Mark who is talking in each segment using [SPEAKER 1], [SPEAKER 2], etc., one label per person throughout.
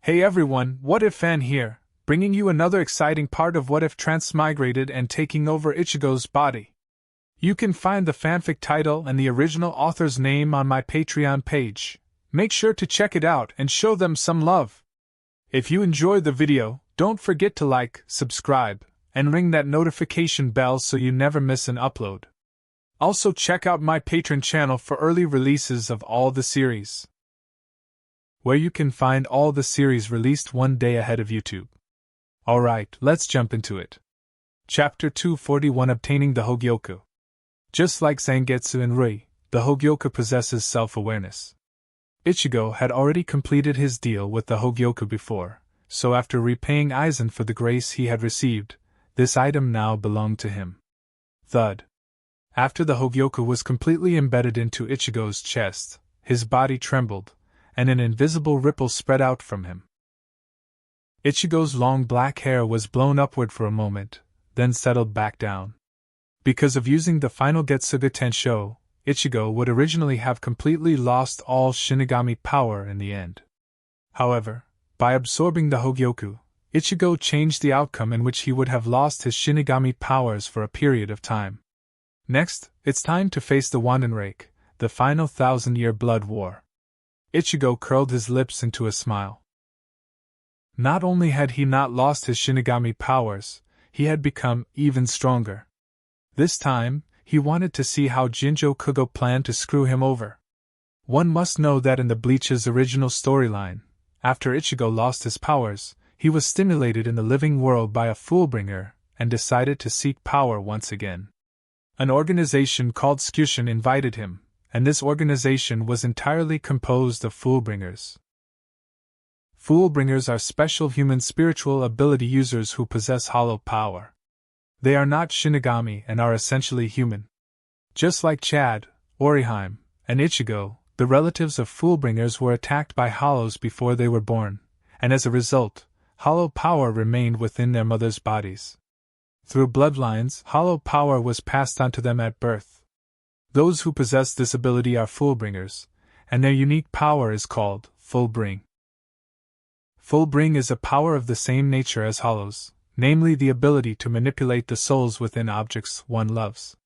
[SPEAKER 1] Hey everyone, What If Fan here, bringing you another exciting part of What If Transmigrated and taking over Ichigo's body. You can find the fanfic title and the original author's name on my Patreon page. Make sure to check it out and show them some love. If you enjoyed the video, don't forget to like, subscribe, and ring that notification bell so you never miss an upload. Also check out my Patreon channel for early releases of all the series, where you can find all the series released one day ahead of YouTube. Alright, let's jump into it. Chapter 241, Obtaining the Hogyoku. Just like Zangetsu and Rui, the Hogyoku possesses self-awareness. Ichigo had already completed his deal with the Hogyoku before, so after repaying Aizen for the grace he had received, this item now belonged to him. Thud. After the Hogyoku was completely embedded into Ichigo's chest, his body trembled, and an invisible ripple spread out from him. Ichigo's long black hair was blown upward for a moment, then settled back down. Because of using the final Getsuga Tensho, Ichigo would originally have completely lost all Shinigami power in the end. However, by absorbing the Hogyoku, Ichigo changed the outcome in which he would have lost his Shinigami powers for a period of time. Next, it's time to face the Wandenrake, the final 1,000-year blood war. Ichigo curled his lips into a smile. Not only had he not lost his Shinigami powers, he had become even stronger. This time, he wanted to see how Jinjo Kugo planned to screw him over. One must know that in the Bleach's original storyline, after Ichigo lost his powers, he was stimulated in the living world by a Foolbringer and decided to seek power once again. An organization called Skyushin invited him, and this organization was entirely composed of Foolbringers. Foolbringers are special human spiritual ability users who possess hollow power. They are not Shinigami and are essentially human. Just like Chad, Oriheim, and Ichigo, the relatives of Foolbringers were attacked by hollows before they were born, and as a result, hollow power remained within their mothers' bodies. Through bloodlines, hollow power was passed on to them at birth. Those who possess this ability are Fullbringers, and their unique power is called Fullbring. Fullbring is a power of the same nature as hollows, namely the ability to manipulate the souls within objects one loves.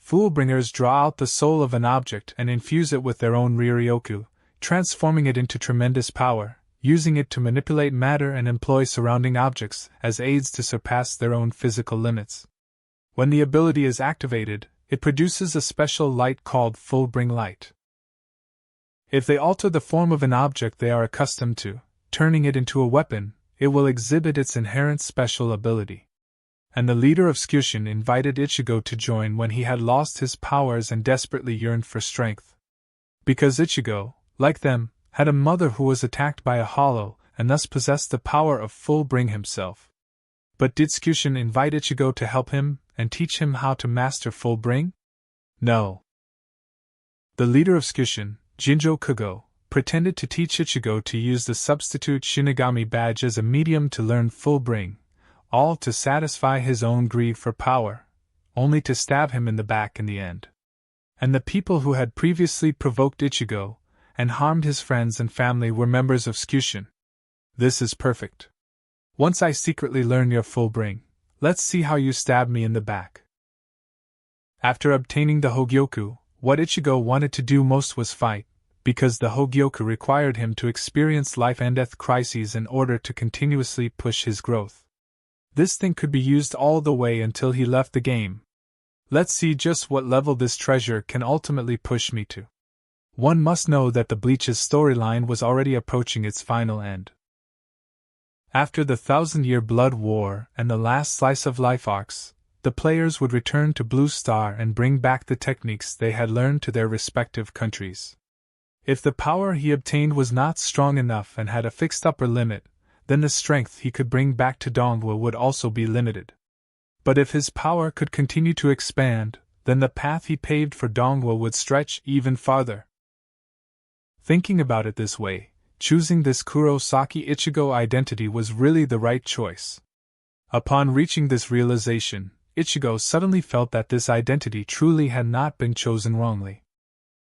[SPEAKER 1] Fullbringers draw out the soul of an object and infuse it with their own Riryoku, transforming it into tremendous power, using it to manipulate matter and employ surrounding objects as aids to surpass their own physical limits. When the ability is activated, it produces a special light called Fullbring Light. If they alter the form of an object they are accustomed to, turning it into a weapon, it will exhibit its inherent special ability. And the leader of Skyushin invited Ichigo to join when he had lost his powers and desperately yearned for strength. Because Ichigo, like them, had a mother who was attacked by a hollow and thus possessed the power of Fullbring himself. But did Skyushin invite Ichigo to help him and teach him how to master Fullbring? No. The leader of Skyushin, Jinjo Kugo, pretended to teach Ichigo to use the substitute Shinigami badge as a medium to learn Fullbring, all to satisfy his own greed for power, only to stab him in the back in the end. And the people who had previously provoked Ichigo and harmed his friends and family were members of Skyushin. This is perfect. Once I secretly learn your Fullbring, let's see how you stab me in the back. After obtaining the Hogyoku, what Ichigo wanted to do most was fight, because the Hogyoku required him to experience life and death crises in order to continuously push his growth. This thing could be used all the way until he left the game. Let's see just what level this treasure can ultimately push me to. One must know that the Bleach's storyline was already approaching its final end. After the 1,000-year blood war and the last slice of life arcs, the players would return to Blue Star and bring back the techniques they had learned to their respective countries. If the power he obtained was not strong enough and had a fixed upper limit, then the strength he could bring back to Dongwu would also be limited. But if his power could continue to expand, then the path he paved for Dongwu would stretch even farther. Thinking about it this way, choosing this Kurosaki Ichigo identity was really the right choice. Upon reaching this realization, Ichigo suddenly felt that this identity truly had not been chosen wrongly.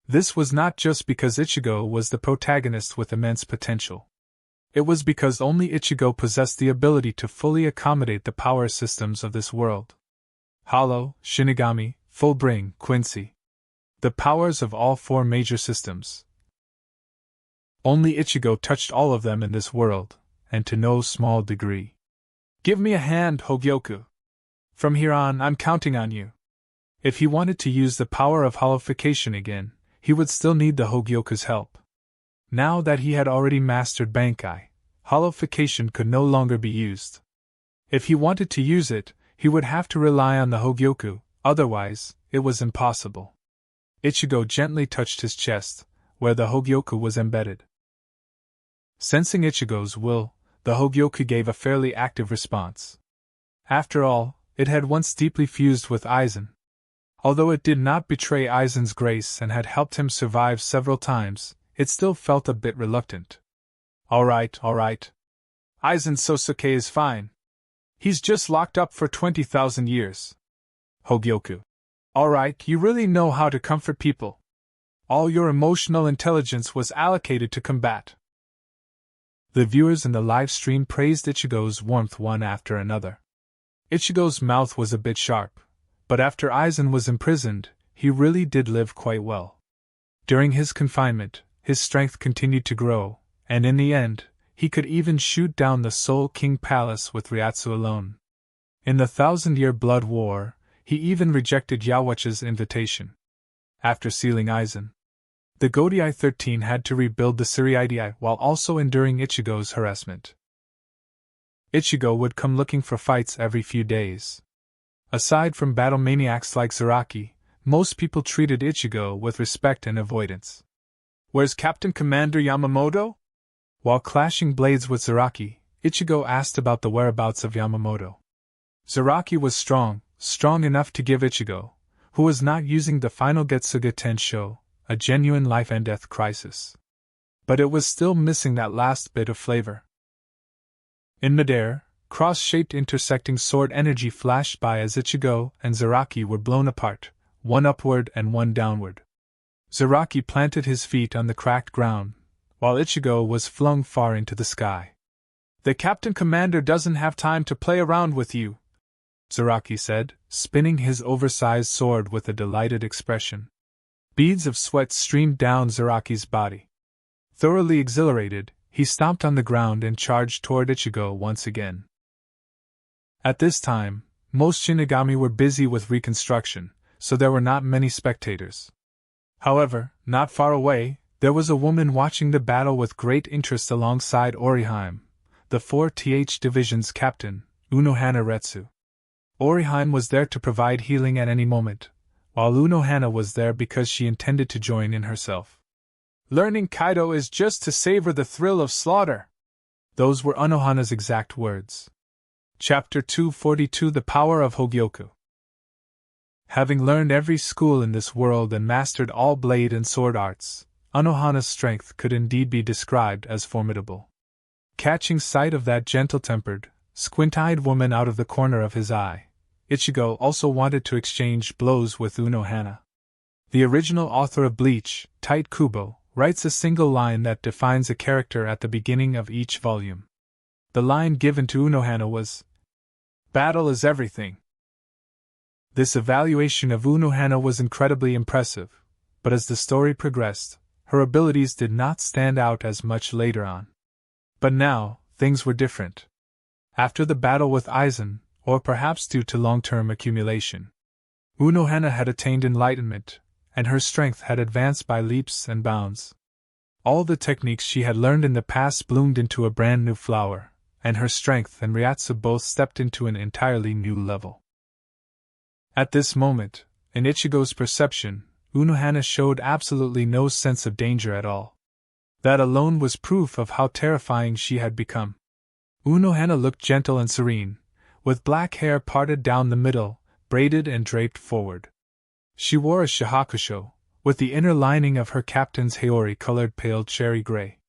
[SPEAKER 1] This was not just because Ichigo was the protagonist with immense potential. It was because only Ichigo possessed the ability to fully accommodate the power systems of this world. Hollow, Shinigami, Fullbring, Quincy. The powers of all four major systems. Only Ichigo touched all of them in this world, and to no small degree. Give me a hand, Hogyoku. From here on, I'm counting on you. If he wanted to use the power of hollowification again, he would still need the Hogyoku's help. Now that he had already mastered Bankai, hollowification could no longer be used. If he wanted to use it, he would have to rely on the Hogyoku, otherwise, it was impossible. Ichigo gently touched his chest, where the Hogyoku was embedded. Sensing Ichigo's will, the Hogyoku gave a fairly active response. After all, it had once deeply fused with Aizen. Although it did not betray Aizen's grace and had helped him survive several times, it still felt a bit reluctant. All right. Aizen Sosuke is fine. He's just locked up for 20,000 years. Hogyoku. All right, you really know how to comfort people. All your emotional intelligence was allocated to combat. The viewers in the live stream praised Ichigo's warmth one after another. Ichigo's mouth was a bit sharp, but after Aizen was imprisoned, he really did live quite well. During his confinement, his strength continued to grow, and in the end, he could even shoot down the Soul King Palace with Ryatsu alone. In the 1,000-year Blood War, he even rejected Yawacha's invitation. After sealing Aizen, the Godii 13 had to rebuild the Siriidii while also enduring Ichigo's harassment. Ichigo would come looking for fights every few days. Aside from battle maniacs like Zaraki, most people treated Ichigo with respect and avoidance. Where's Captain Commander Yamamoto? While clashing blades with Zaraki, Ichigo asked about the whereabouts of Yamamoto. Zaraki was strong enough to give Ichigo, who was not using the final Getsuga Tensho, a genuine life and death crisis. But it was still missing that last bit of flavor. In midair, cross-shaped intersecting sword energy flashed by as Ichigo and Zaraki were blown apart, one upward and one downward. Zaraki planted his feet on the cracked ground, while Ichigo was flung far into the sky. The Captain Commander doesn't have time to play around with you, Zaraki said, spinning his oversized sword with a delighted expression. Beads of sweat streamed down Zaraki's body. Thoroughly exhilarated, he stomped on the ground and charged toward Ichigo once again. At this time, most Shinigami were busy with reconstruction, so there were not many spectators. However, not far away, there was a woman watching the battle with great interest alongside Orihime, the 4th Division's captain, Unohana Retsu. Orihime was there to provide healing at any moment, while Unohana was there because she intended to join in herself. Learning Kaido is just to savor the thrill of slaughter. Those were Unohana's exact words. Chapter 242 The Power of Hogyoku. Having learned every school in this world and mastered all blade and sword arts, Unohana's strength could indeed be described as formidable. Catching sight of that gentle-tempered, squint-eyed woman out of the corner of his eye, Ichigo also wanted to exchange blows with Unohana. The original author of Bleach, Tite Kubo, writes a single line that defines a character at the beginning of each volume. The line given to Unohana was, "Battle is everything." This evaluation of Unohana was incredibly impressive, but as the story progressed, her abilities did not stand out as much later on. But now, things were different. After the battle with Aizen, or perhaps due to long-term accumulation, Unohana had attained enlightenment, and her strength had advanced by leaps and bounds. All the techniques she had learned in the past bloomed into a brand new flower, and her strength and Ryatsu both stepped into an entirely new level. At this moment, in Ichigo's perception, Unohana showed absolutely no sense of danger at all. That alone was proof of how terrifying she had become. Unohana looked gentle and serene, with black hair parted down the middle, braided and draped forward. She wore a shihakusho, with the inner lining of her captain's haori colored pale cherry gray.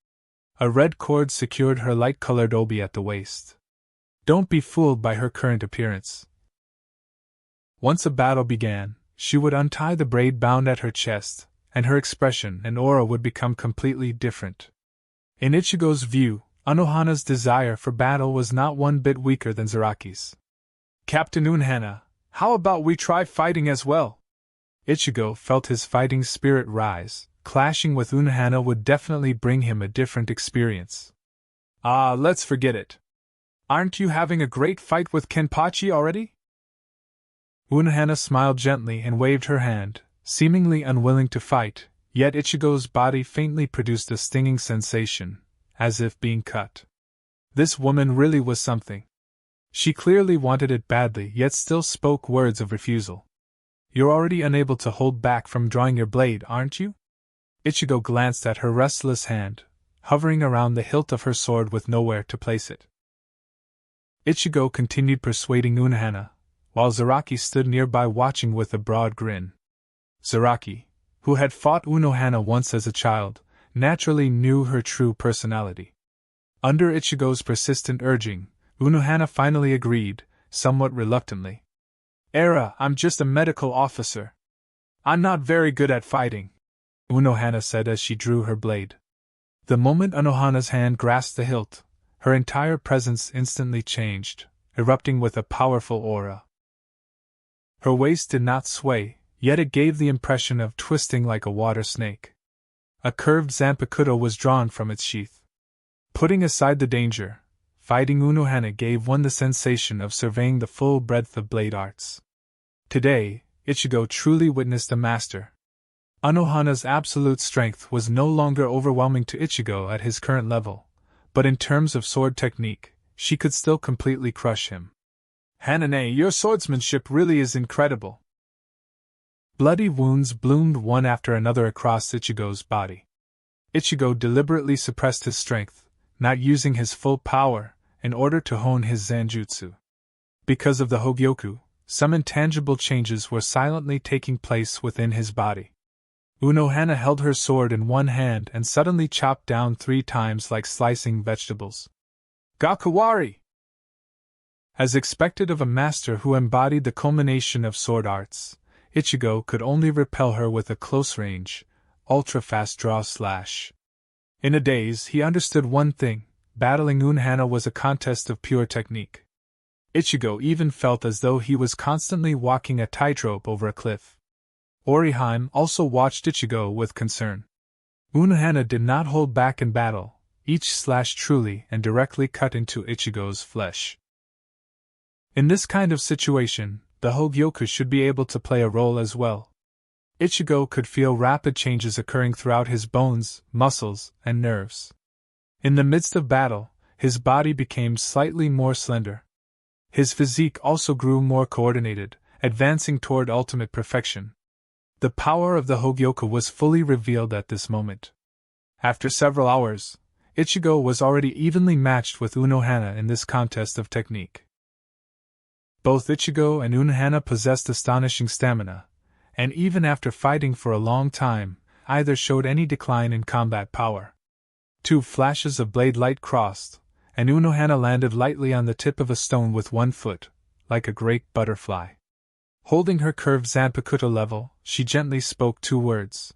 [SPEAKER 1] A red cord secured her light-colored obi at the waist. Don't be fooled by her current appearance. Once a battle began, she would untie the braid bound at her chest, and her expression and aura would become completely different. In Ichigo's view, Anohana's desire for battle was not one bit weaker than Zaraki's. Captain Unohana, how about we try fighting as well? Ichigo felt his fighting spirit rise. Clashing with Unohana would definitely bring him a different experience. Ah, let's forget it. Aren't you having a great fight with Kenpachi already? Unohana smiled gently and waved her hand, seemingly unwilling to fight, yet Ichigo's body faintly produced a stinging sensation, as if being cut. This woman really was something. She clearly wanted it badly, yet still spoke words of refusal. You're already unable to hold back from drawing your blade, aren't you? Ichigo glanced at her restless hand, hovering around the hilt of her sword with nowhere to place it. Ichigo continued persuading Unohana, while Zaraki stood nearby watching with a broad grin. Zaraki, who had fought Unohana once as a child, naturally knew her true personality. Under Ichigo's persistent urging, Unohana finally agreed, somewhat reluctantly. I'm just a medical officer. I'm not very good at fighting, Unohana said as she drew her blade. The moment Unohana's hand grasped the hilt, her entire presence instantly changed, erupting with a powerful aura. Her waist did not sway, yet it gave the impression of twisting like a water snake. A curved zanpakuto was drawn from its sheath. Putting aside the danger, fighting Unohana gave one the sensation of surveying the full breadth of blade arts. Today, Ichigo truly witnessed a master. Unohana's absolute strength was no longer overwhelming to Ichigo at his current level, but in terms of sword technique, she could still completely crush him. Hanane, your swordsmanship really is incredible. Bloody wounds bloomed one after another across Ichigo's body. Ichigo deliberately suppressed his strength, not using his full power, in order to hone his zanjutsu. Because of the Hogyoku, some intangible changes were silently taking place within his body. Unohana held her sword in one hand and suddenly chopped down 3 times like slicing vegetables. Gakawari! As expected of a master who embodied the culmination of sword arts, Ichigo could only repel her with a close-range, ultra-fast draw slash. In a daze, he understood one thing: battling Unohana was a contest of pure technique. Ichigo even felt as though he was constantly walking a tightrope over a cliff. Oriheim also watched Ichigo with concern. Unohana did not hold back in battle, each slash truly and directly cut into Ichigo's flesh. In this kind of situation, the Hogyoku should be able to play a role as well. Ichigo could feel rapid changes occurring throughout his bones, muscles, and nerves. In the midst of battle, his body became slightly more slender. His physique also grew more coordinated, advancing toward ultimate perfection. The power of the Hogyoku was fully revealed at this moment. After several hours, Ichigo was already evenly matched with Unohana in this contest of technique. Both Ichigo and Unohana possessed astonishing stamina, and even after fighting for a long time, neither showed any decline in combat power. 2 flashes of blade light crossed, and Unohana landed lightly on the tip of a stone with one foot, like a great butterfly. Holding her curved zanpakuto level, she gently spoke 2 words.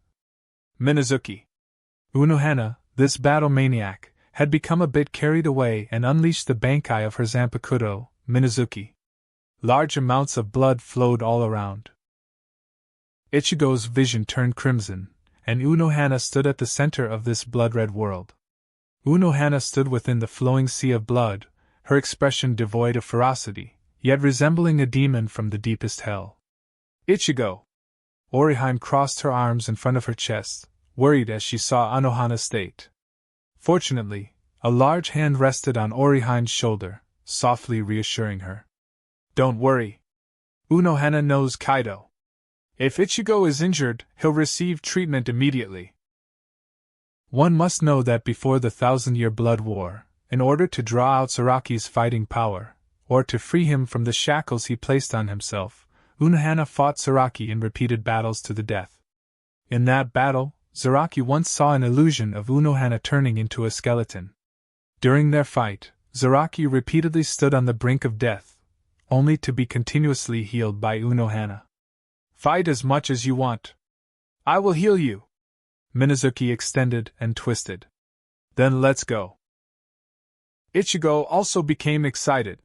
[SPEAKER 1] Minazuki. Unohana, this battle maniac, had become a bit carried away and unleashed the bankai of her zanpakuto, Minazuki. Large amounts of blood flowed all around. Ichigo's vision turned crimson, and Unohana stood at the center of this blood-red world. Unohana stood within the flowing sea of blood, her expression devoid of ferocity, yet resembling a demon from the deepest hell. Ichigo! Oriheim crossed her arms in front of her chest, worried as she saw Unohana's state. Fortunately, a large hand rested on Oriheim's shoulder, softly reassuring her. Don't worry. Unohana knows Kaido. If Ichigo is injured, he'll receive treatment immediately. One must know that before the 1,000-year blood war, in order to draw out Zaraki's fighting power, or to free him from the shackles he placed on himself, Unohana fought Zaraki in repeated battles to the death. In that battle, Zaraki once saw an illusion of Unohana turning into a skeleton. During their fight, Zaraki repeatedly stood on the brink of death, only to be continuously healed by Unohana. Fight as much as you want. I will heal you. Minazuki extended and twisted. Then let's go. Ichigo also became excited.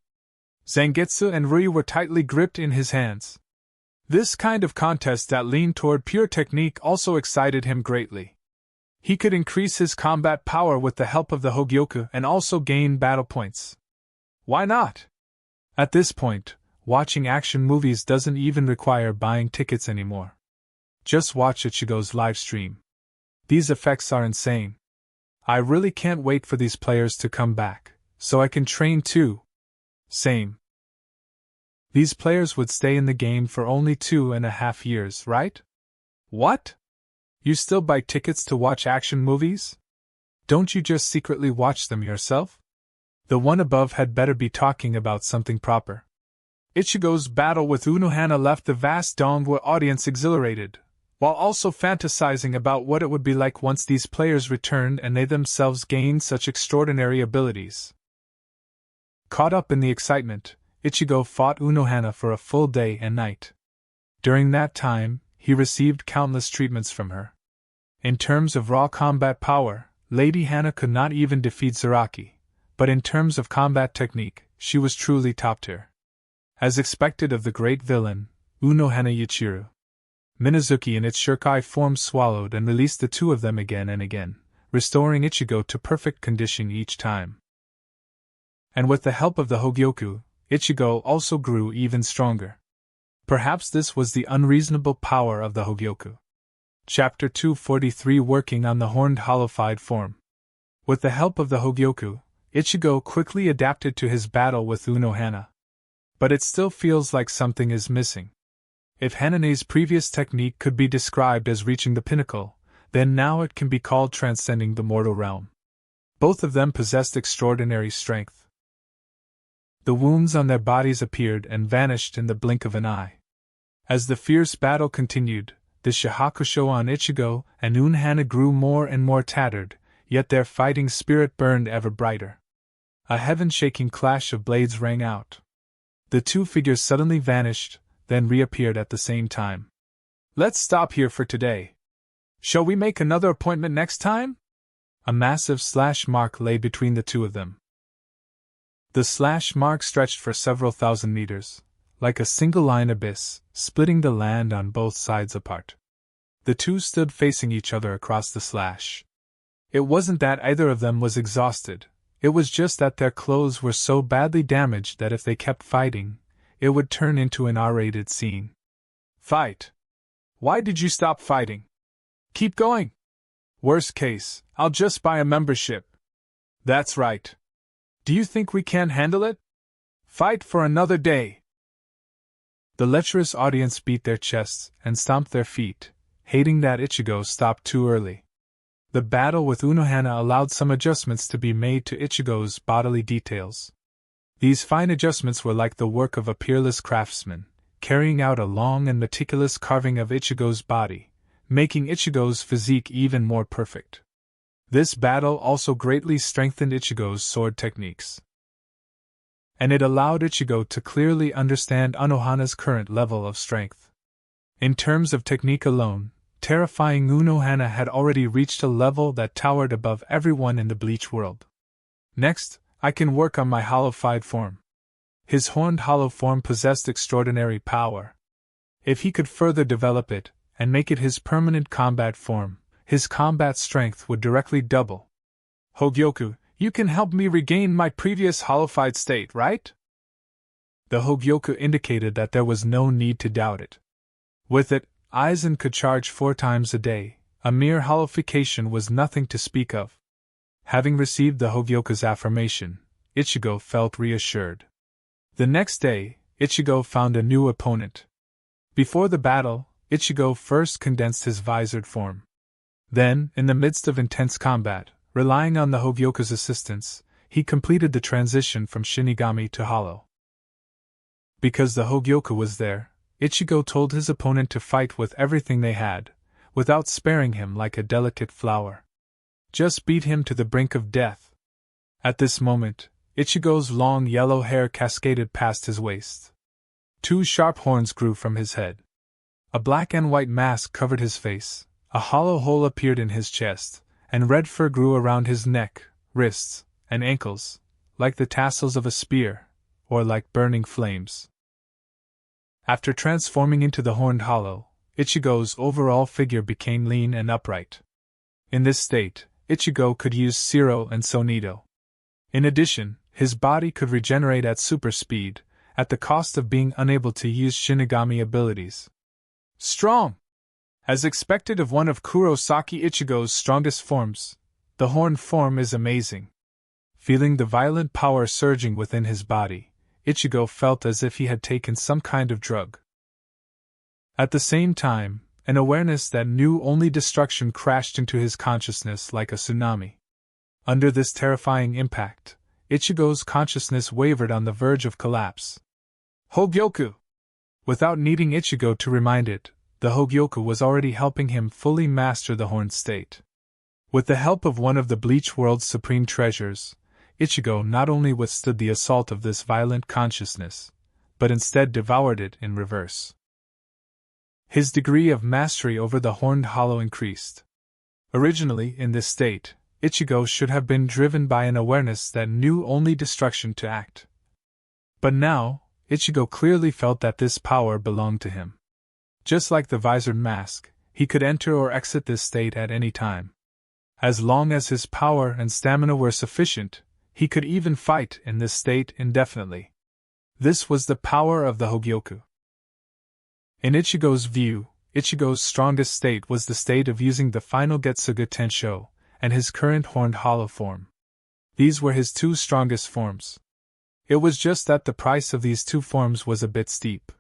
[SPEAKER 1] Zangetsu and Rui were tightly gripped in his hands. This kind of contest that leaned toward pure technique also excited him greatly. He could increase his combat power with the help of the Hogyoku and also gain battle points. Why not? At this point, watching action movies doesn't even require buying tickets anymore. Just watch Ichigo's live stream. These effects are insane. I really can't wait for these players to come back, so I can train too. Same. These players would stay in the game for only 2.5 years, right? What? You still buy tickets to watch action movies? Don't you just secretly watch them yourself? The one above had better be talking about something proper. Ichigo's battle with Unohana left the vast Dongwa audience exhilarated, while also fantasizing about what it would be like once these players returned and they themselves gained such extraordinary abilities. Caught up in the excitement, Ichigo fought Unohana for a full day and night. During that time, he received countless treatments from her. In terms of raw combat power, Lady Hana could not even defeat Zaraki, but in terms of combat technique, she was truly top tier. As expected of the great villain, Unohana Yuichiro, Minazuki in its Shirkai form swallowed and released the two of them again and again, restoring Ichigo to perfect condition each time. And with the help of the Hogyoku, Ichigo also grew even stronger. Perhaps this was the unreasonable power of the Hogyoku. Chapter 243 Working on the Horned Hollowified Form. With the help of the Hogyoku, Ichigo quickly adapted to his battle with Unohana. But it still feels like something is missing. If Hanane's previous technique could be described as reaching the pinnacle, then now it can be called transcending the mortal realm. Both of them possessed extraordinary strength. The wounds on their bodies appeared and vanished in the blink of an eye. As the fierce battle continued, the Shihakusho on Ichigo and Unohana grew more and more tattered, yet their fighting spirit burned ever brighter. A heaven-shaking clash of blades rang out. The two figures suddenly vanished, then reappeared at the same time. Let's stop here for today. Shall we make another appointment next time? A massive slash mark lay between the two of them. The slash mark stretched for several thousand meters, like a single-line abyss, splitting the land on both sides apart. The two stood facing each other across the slash. It wasn't that either of them was exhausted, it was just that their clothes were so badly damaged that if they kept fighting, it would turn into an R-rated scene. Fight! Why did you stop fighting? Keep going! Worst case, I'll just buy a membership. That's right. Do you think we can handle it? Fight for another day! The lecherous audience beat their chests and stomped their feet, hating that Ichigo stopped too early. The battle with Unohana allowed some adjustments to be made to Ichigo's bodily details. These fine adjustments were like the work of a peerless craftsman, carrying out a long and meticulous carving of Ichigo's body, making Ichigo's physique even more perfect. This battle also greatly strengthened Ichigo's sword techniques. And it allowed Ichigo to clearly understand Unohana's current level of strength. In terms of technique alone, terrifying Unohana had already reached a level that towered above everyone in the Bleach world. Next, I can work on my hollowified form. His horned hollow form possessed extraordinary power. If he could further develop it, and make it his permanent combat form, his combat strength would directly double. Hogyoku, you can help me regain my previous hollowified state, right? The Hogyoku indicated that there was no need to doubt it. With it, Aizen could charge 4 times a day. A mere hollowification was nothing to speak of. Having received the Hogyoku's affirmation, Ichigo felt reassured. The next day, Ichigo found a new opponent. Before the battle, Ichigo first condensed his visored form. Then, in the midst of intense combat, relying on the Hogyoku's assistance, he completed the transition from Shinigami to Hollow. Because the Hogyoku was there, Ichigo told his opponent to fight with everything they had, without sparing him like a delicate flower. Just beat him to the brink of death. At this moment, Ichigo's long yellow hair cascaded past his waist. 2 sharp horns grew from his head. A black and white mask covered his face, a hollow hole appeared in his chest, and red fur grew around his neck, wrists, and ankles, like the tassels of a spear, or like burning flames. After transforming into the horned hollow, Ichigo's overall figure became lean and upright. In this state, Ichigo could use Shiro and Sonido. In addition, his body could regenerate at super speed, at the cost of being unable to use Shinigami abilities. Strong! As expected of one of Kurosaki Ichigo's strongest forms, the horned form is amazing. Feeling the violent power surging within his body, Ichigo felt as if he had taken some kind of drug. At the same time, an awareness that knew only destruction crashed into his consciousness like a tsunami. Under this terrifying impact, Ichigo's consciousness wavered on the verge of collapse. Hogyoku! Without needing Ichigo to remind it, the Hogyoku was already helping him fully master the horned state. With the help of one of the Bleach World's supreme treasures, Ichigo not only withstood the assault of this violent consciousness, but instead devoured it in reverse. His degree of mastery over the horned hollow increased. Originally, in this state, Ichigo should have been driven by an awareness that knew only destruction to act. But now, Ichigo clearly felt that this power belonged to him. Just like the visored mask, he could enter or exit this state at any time. As long as his power and stamina were sufficient, he could even fight in this state indefinitely. This was the power of the Hogyoku. In Ichigo's view, Ichigo's strongest state was the state of using the final Getsuga Tensho, and his current horned hollow form. These were his two strongest forms. It was just that the price of these two forms was a bit steep.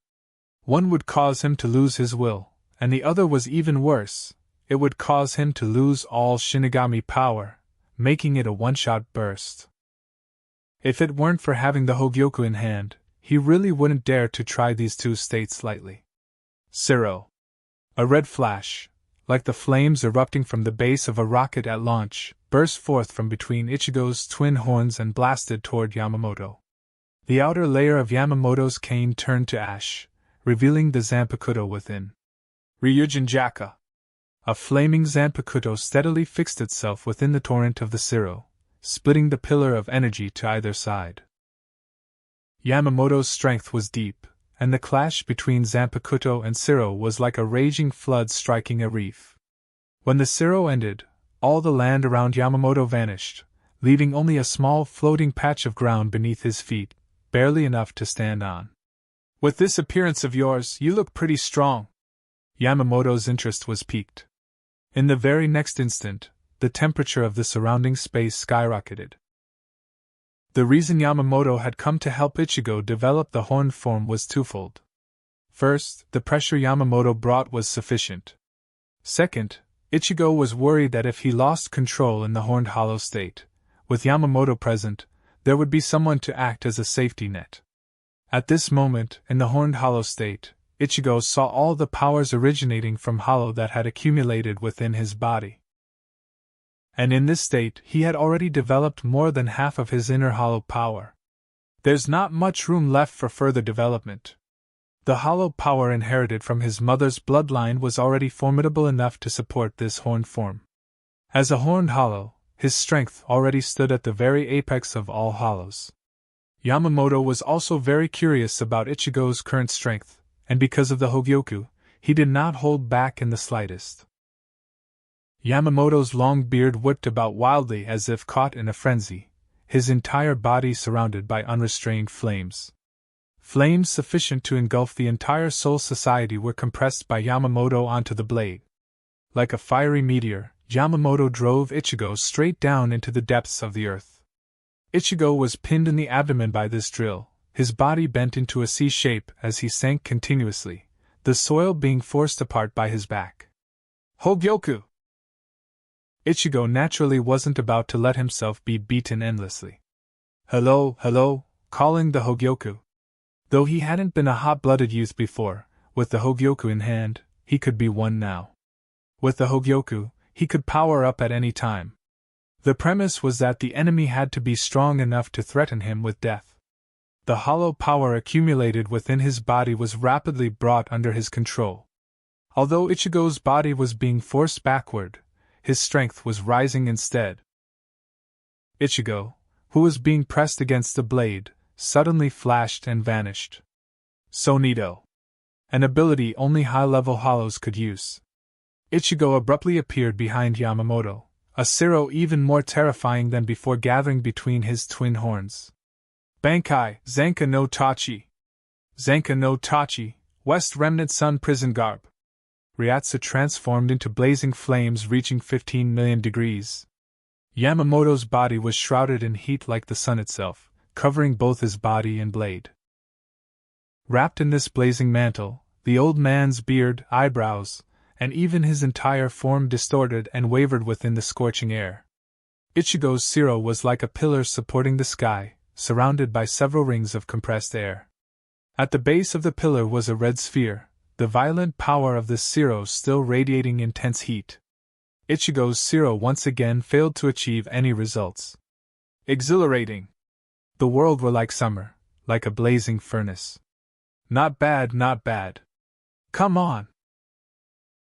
[SPEAKER 1] One would cause him to lose his will, and the other was even worse, it would cause him to lose all Shinigami power, making it a one-shot burst. If it weren't for having the Hogyoku in hand, he really wouldn't dare to try these two states lightly. Shiro. A red flash, like the flames erupting from the base of a rocket at launch, burst forth from between Ichigo's twin horns and blasted toward Yamamoto. The outer layer of Yamamoto's cane turned to ash, revealing the Zanpakuto within. Ryujin Jaka. A flaming Zanpakuto steadily fixed itself within the torrent of the Shiro, splitting the pillar of energy to either side. Yamamoto's strength was deep, and the clash between Zanpakuto and Shiro was like a raging flood striking a reef. When the Shiro ended, all the land around Yamamoto vanished, leaving only a small floating patch of ground beneath his feet, barely enough to stand on. With this appearance of yours, you look pretty strong. Yamamoto's interest was piqued. In the very next instant, the temperature of the surrounding space skyrocketed. The reason Yamamoto had come to help Ichigo develop the horned form was twofold. First, the pressure Yamamoto brought was sufficient. Second, Ichigo was worried that if he lost control in the horned hollow state, with Yamamoto present, there would be someone to act as a safety net. At this moment, in the horned hollow state, Ichigo saw all the powers originating from hollow that had accumulated within his body. And in this state, he had already developed more than half of his inner hollow power. There's not much room left for further development. The hollow power inherited from his mother's bloodline was already formidable enough to support this horned form. As a horned hollow, his strength already stood at the very apex of all hollows. Yamamoto was also very curious about Ichigo's current strength, and because of the Hogyoku, he did not hold back in the slightest. Yamamoto's long beard whipped about wildly as if caught in a frenzy, his entire body surrounded by unrestrained flames. Flames sufficient to engulf the entire Soul Society were compressed by Yamamoto onto the blade. Like a fiery meteor, Yamamoto drove Ichigo straight down into the depths of the earth. Ichigo was pinned in the abdomen by this drill, his body bent into a C shape as he sank continuously, the soil being forced apart by his back. Hogyoku! Ichigo naturally wasn't about to let himself be beaten endlessly. Hello, hello, calling the Hogyoku. Though he hadn't been a hot-blooded youth before, with the Hogyoku in hand, he could be one now. With the Hogyoku, he could power up at any time. The premise was that the enemy had to be strong enough to threaten him with death. The hollow power accumulated within his body was rapidly brought under his control. Although Ichigo's body was being forced backward, his strength was rising instead. Ichigo, who was being pressed against the blade, suddenly flashed and vanished. Sonito. An ability only high-level hollows could use. Ichigo abruptly appeared behind Yamamoto, a Zero even more terrifying than before gathering between his twin horns. Bankai, Zanka no Tachi. Zanka no Tachi, West Remnant Sun Prison Garb. Ryatsu transformed into blazing flames reaching 15 million degrees. Yamamoto's body was shrouded in heat like the sun itself, covering both his body and blade. Wrapped in this blazing mantle, the old man's beard, eyebrows, and even his entire form distorted and wavered within the scorching air. Ichigo's Zero was like a pillar supporting the sky, surrounded by several rings of compressed air. At the base of the pillar was a red sphere, the violent power of this Zero still radiating intense heat. Ichigo's Zero once again failed to achieve any results. Exhilarating! The world were like summer, like a blazing furnace. Not bad, not bad. Come on!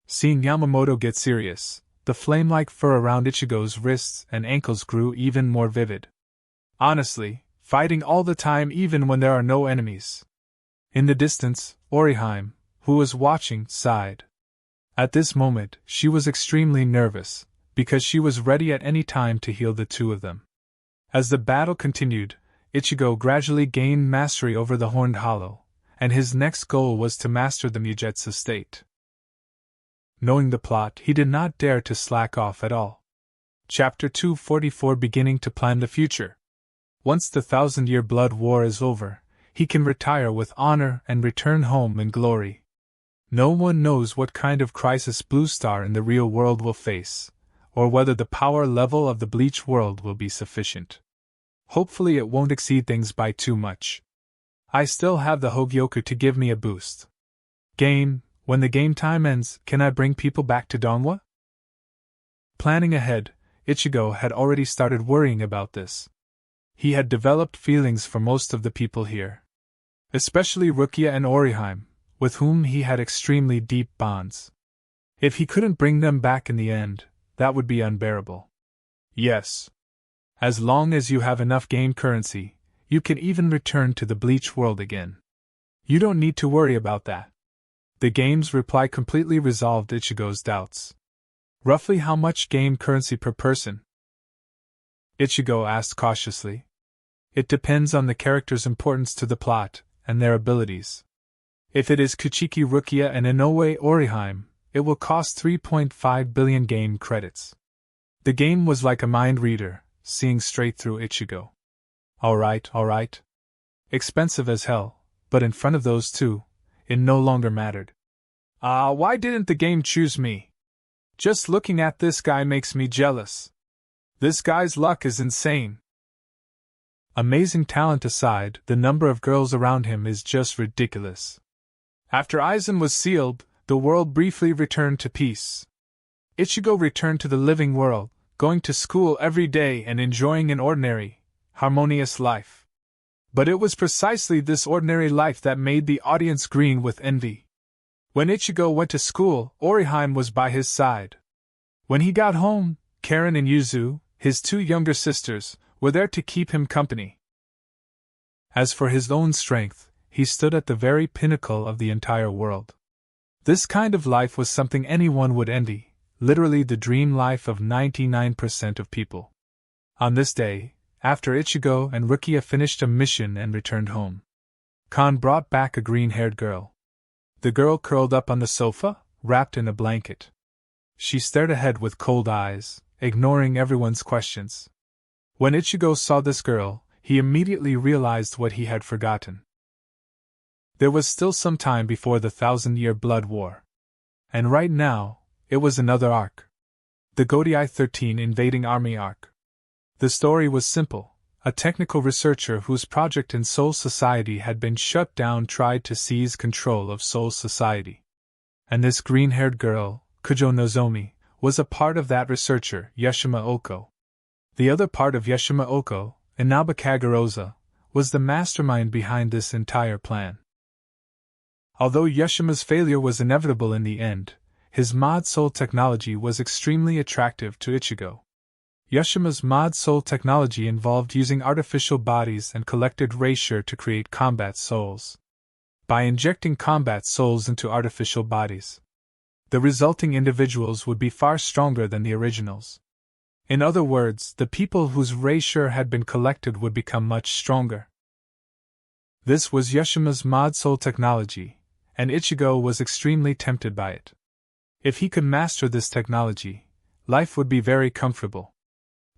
[SPEAKER 1] Seeing Yamamoto get serious, the flame-like fur around Ichigo's wrists and ankles grew even more vivid. Honestly, fighting all the time even when there are no enemies. In the distance, Oriheim, who was watching, sighed. At this moment, she was extremely nervous, because she was ready at any time to heal the two of them. As the battle continued, Ichigo gradually gained mastery over the Horned Hollow, and his next goal was to master the Mugetsu state. Knowing the plot, he did not dare to slack off at all. Chapter 244 Beginning to plan the future. Once the 1,000-year blood war is over, he can retire with honor and return home in glory. No one knows what kind of crisis Blue Star in the real world will face, or whether the power level of the Bleach world will be sufficient. Hopefully it won't exceed things by too much. I still have the Hogyoku to give me a boost. Game. When the game time ends, can I bring people back to Donwa? Planning ahead, Ichigo had already started worrying about this. He had developed feelings for most of the people here. Especially Rukia and Oriheim, with whom he had extremely deep bonds. If he couldn't bring them back in the end, that would be unbearable. Yes. As long as you have enough game currency, you can even return to the Bleach world again. You don't need to worry about that. The game's reply completely resolved Ichigo's doubts. Roughly how much game currency per person? Ichigo asked cautiously. It depends on the character's importance to the plot, and their abilities. If it is Kuchiki Rukia and Inoue Oriheim, it will cost 3.5 billion game credits. The game was like a mind reader, seeing straight through Ichigo. Alright. Expensive as hell, but in front of those two, it no longer mattered. Why didn't the game choose me? Just looking at this guy makes me jealous. This guy's luck is insane. Amazing talent aside, the number of girls around him is just ridiculous. After Aizen was sealed, the world briefly returned to peace. Ichigo returned to the living world, going to school every day and enjoying an ordinary, harmonious life. But it was precisely this ordinary life that made the audience green with envy. When Ichigo went to school, Oriheim was by his side. When he got home, Karen and Yuzu, his two younger sisters, were there to keep him company. As for his own strength, he stood at the very pinnacle of the entire world. This kind of life was something anyone would envy, literally the dream life of 99% of people. On this day, after Ichigo and Rukia finished a mission and returned home, Khan brought back a green-haired girl. The girl curled up on the sofa, wrapped in a blanket. She stared ahead with cold eyes, ignoring everyone's questions. When Ichigo saw this girl, he immediately realized what he had forgotten. There was still some time before the 1,000-year blood war. And right now, it was another arc. The Godai 13 invading army arc. The story was simple. A technical researcher whose project in Soul Society had been shut down tried to seize control of Soul Society. And this green-haired girl, Kujo Nozomi, was a part of that researcher, Yashima Oko. The other part of Yashima Oko, Inaba Kagarosa, was the mastermind behind this entire plan. Although Yashima's failure was inevitable in the end, his mod soul technology was extremely attractive to Ichigo. Yoshima's mod soul technology involved using artificial bodies and collected erasure to create combat souls. By injecting combat souls into artificial bodies, the resulting individuals would be far stronger than the originals. In other words, the people whose erasure had been collected would become much stronger. This was Yoshima's mod soul technology, and Ichigo was extremely tempted by it. If he could master this technology, life would be very comfortable.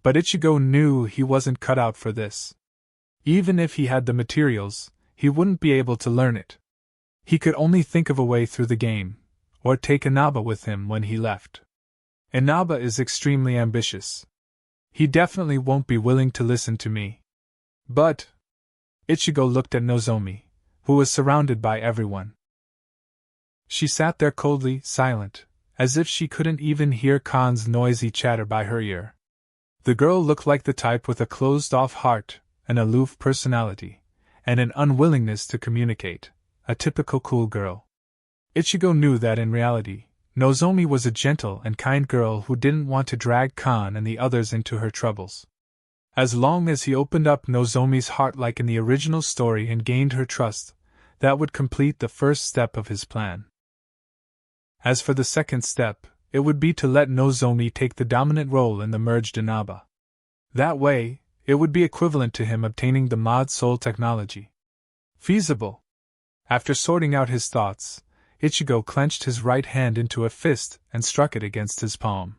[SPEAKER 1] But Ichigo knew he wasn't cut out for this. Even if he had the materials, he wouldn't be able to learn it. He could only think of a way through the game, or take Inaba with him when he left. Inaba is extremely ambitious. He definitely won't be willing to listen to me. But Ichigo looked at Nozomi, who was surrounded by everyone. She sat there coldly, silent, as if she couldn't even hear Khan's noisy chatter by her ear. The girl looked like the type with a closed-off heart, an aloof personality, and an unwillingness to communicate, a typical cool girl. Ichigo knew that in reality, Nozomi was a gentle and kind girl who didn't want to drag Khan and the others into her troubles. As long as he opened up Nozomi's heart like in the original story and gained her trust, that would complete the first step of his plan. As for the second step, it would be to let Nozomi take the dominant role in the merged Inaba. That way, it would be equivalent to him obtaining the mod soul technology. Feasible. After sorting out his thoughts, Ichigo clenched his right hand into a fist and struck it against his palm.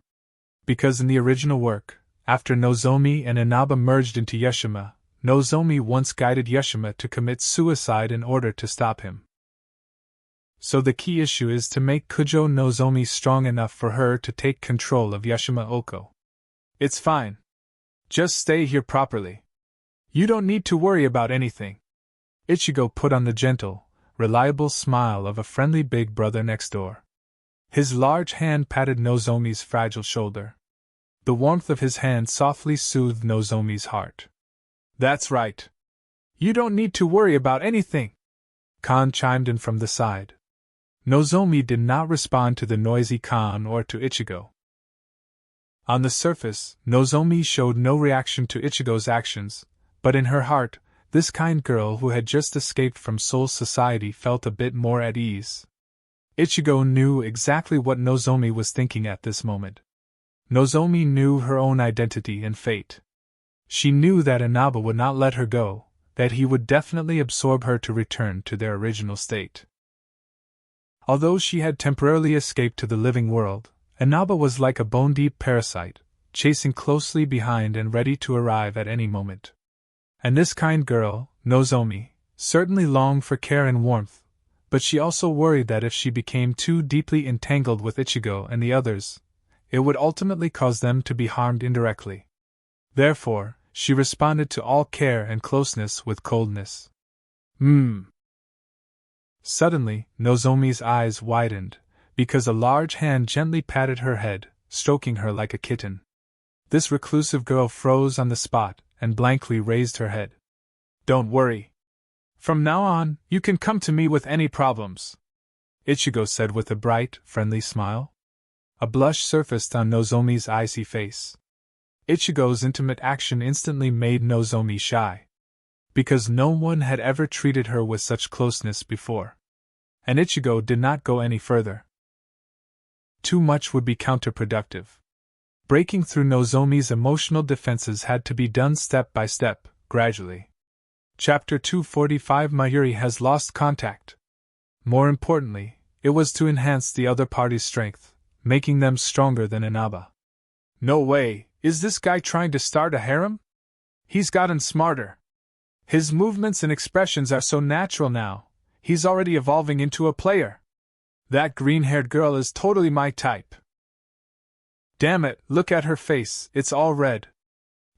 [SPEAKER 1] Because in the original work, after Nozomi and Inaba merged into Yoshima, Nozomi once guided Yoshima to commit suicide in order to stop him. So the key issue is to make Kujo Nozomi strong enough for her to take control of Yoshima Oko. It's fine. Just stay here properly. You don't need to worry about anything. Ichigo put on the gentle, reliable smile of a friendly big brother next door. His large hand patted Nozomi's fragile shoulder. The warmth of his hand softly soothed Nozomi's heart. That's right. You don't need to worry about anything. Khan chimed in from the side. Nozomi did not respond to the noisy Khan or to Ichigo. On the surface, Nozomi showed no reaction to Ichigo's actions, but in her heart, this kind girl who had just escaped from Soul Society felt a bit more at ease. Ichigo knew exactly what Nozomi was thinking at this moment. Nozomi knew her own identity and fate. She knew that Inaba would not let her go, that he would definitely absorb her to return to their original state. Although she had temporarily escaped to the living world, Inaba was like a bone-deep parasite, chasing closely behind and ready to arrive at any moment. And this kind girl, Nozomi, certainly longed for care and warmth, but she also worried that if she became too deeply entangled with Ichigo and the others, it would ultimately cause them to be harmed indirectly. Therefore, she responded to all care and closeness with coldness. Suddenly, Nozomi's eyes widened, because a large hand gently patted her head, stroking her like a kitten. This reclusive girl froze on the spot and blankly raised her head. Don't worry. From now on, you can come to me with any problems, Ichigo said with a bright, friendly smile. A blush surfaced on Nozomi's icy face. Ichigo's intimate action instantly made Nozomi shy, because no one had ever treated her with such closeness before. And Ichigo did not go any further. Too much would be counterproductive. Breaking through Nozomi's emotional defenses had to be done step by step, gradually. Chapter 245 Mayuri has lost contact. More importantly, it was to enhance the other party's strength, making them stronger than Inaba. No way, is this guy trying to start a harem? He's gotten smarter. His movements and expressions are so natural now, he's already evolving into a player. That green-haired girl is totally my type. Damn it, look at her face, it's all red.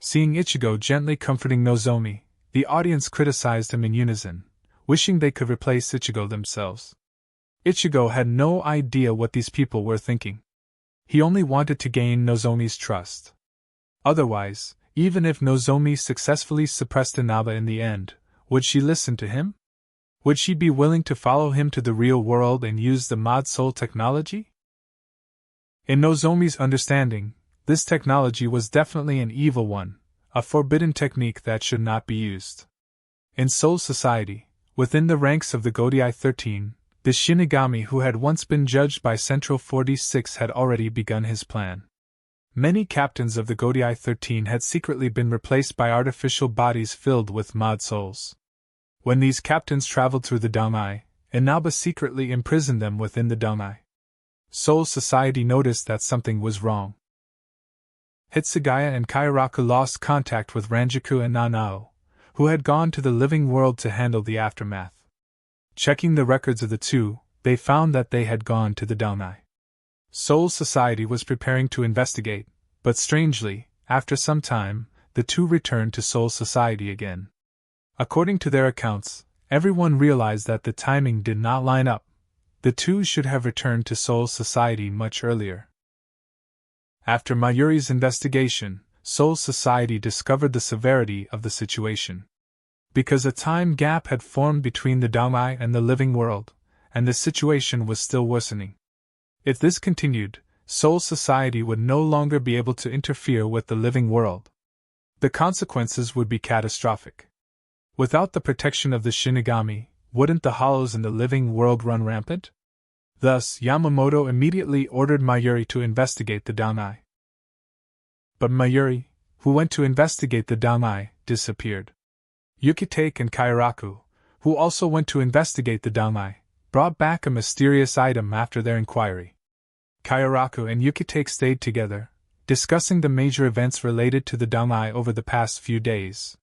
[SPEAKER 1] Seeing Ichigo gently comforting Nozomi, the audience criticized him in unison, wishing they could replace Ichigo themselves. Ichigo had no idea what these people were thinking. He only wanted to gain Nozomi's trust. Otherwise, even if Nozomi successfully suppressed Inaba in the end, would she listen to him? Would she be willing to follow him to the real world and use the mod soul technology? In Nozomi's understanding, This technology was definitely an evil one, a forbidden technique that should not be used. In Soul Society, within the ranks of the Godai 13, the Shinigami who had once been judged by Central 46 had already begun his plan. Many captains of the Godai 13 had secretly been replaced by artificial bodies filled with mod souls. When these captains traveled through the Danai, Inaba secretly imprisoned them within the Danai. Soul Society noticed that something was wrong. Hitsugaya and Kairaku lost contact with Ranjaku and Nanao, who had gone to the living world to handle the aftermath. Checking the records of the two, they found that they had gone to the Danai. Soul Society was preparing to investigate, but strangely, after some time, the two returned to Soul Society again. According to their accounts, everyone realized that the timing did not line up. The two should have returned to Soul Society much earlier. After Mayuri's investigation, Soul Society discovered the severity of the situation. Because a time gap had formed between the Danai and the living world, and the situation was still worsening. If this continued, Soul Society would no longer be able to interfere with the living world. The consequences would be catastrophic. Without the protection of the Shinigami, wouldn't the hollows in the living world run rampant? Thus, Yamamoto immediately ordered Mayuri to investigate the Danai. But Mayuri, who went to investigate the Danai, disappeared. Yukitake and Kairaku, who also went to investigate the Danai, brought back a mysterious item after their inquiry. Kairaku and Yukitake stayed together, discussing the major events related to the Danai over the past few days.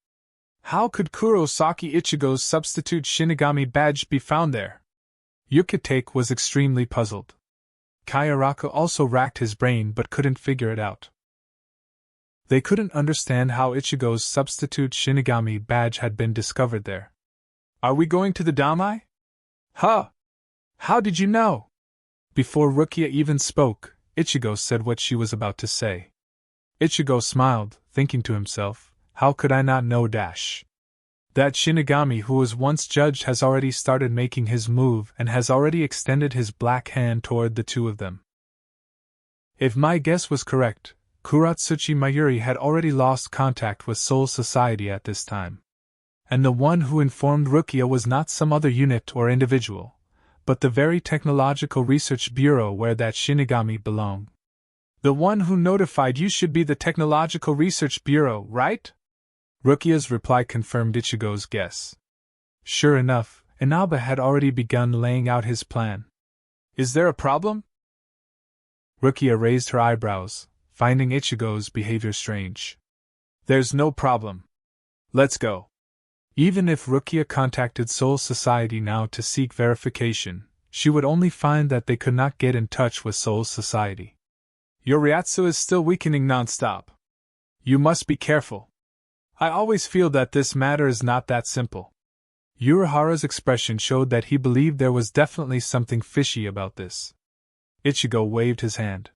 [SPEAKER 1] How could Kurosaki Ichigo's substitute Shinigami badge be found there? Yukitake was extremely puzzled. Kairaku also racked his brain but couldn't figure it out. They couldn't understand how Ichigo's substitute Shinigami badge had been discovered there. Are we going to the Danai? Huh! How did you know? Before Rukia even spoke, Ichigo said what she was about to say. Ichigo smiled, thinking to himself, how could I not know dash? That Shinigami who was once judged has already started making his move and has already extended his black hand toward the two of them. If my guess was correct, Kuratsuchi Mayuri had already lost contact with Soul Society at this time. And the one who informed Rukia was not some other unit or individual, but the very Technological Research Bureau where that Shinigami belonged. The one who notified you should be the Technological Research Bureau, right? Rukia's reply confirmed Ichigo's guess. Sure enough, Inaba had already begun laying out his plan. Is there a problem? Rukia raised her eyebrows, finding Ichigo's behavior strange. There's no problem. Let's go. Even if Rukia contacted Soul Society now to seek verification, she would only find that they could not get in touch with Soul Society. Your Ryatsu is still weakening non-stop. You must be careful. I always feel that this matter is not that simple. Urahara's expression showed that he believed there was definitely something fishy about this. Ichigo waved his hand.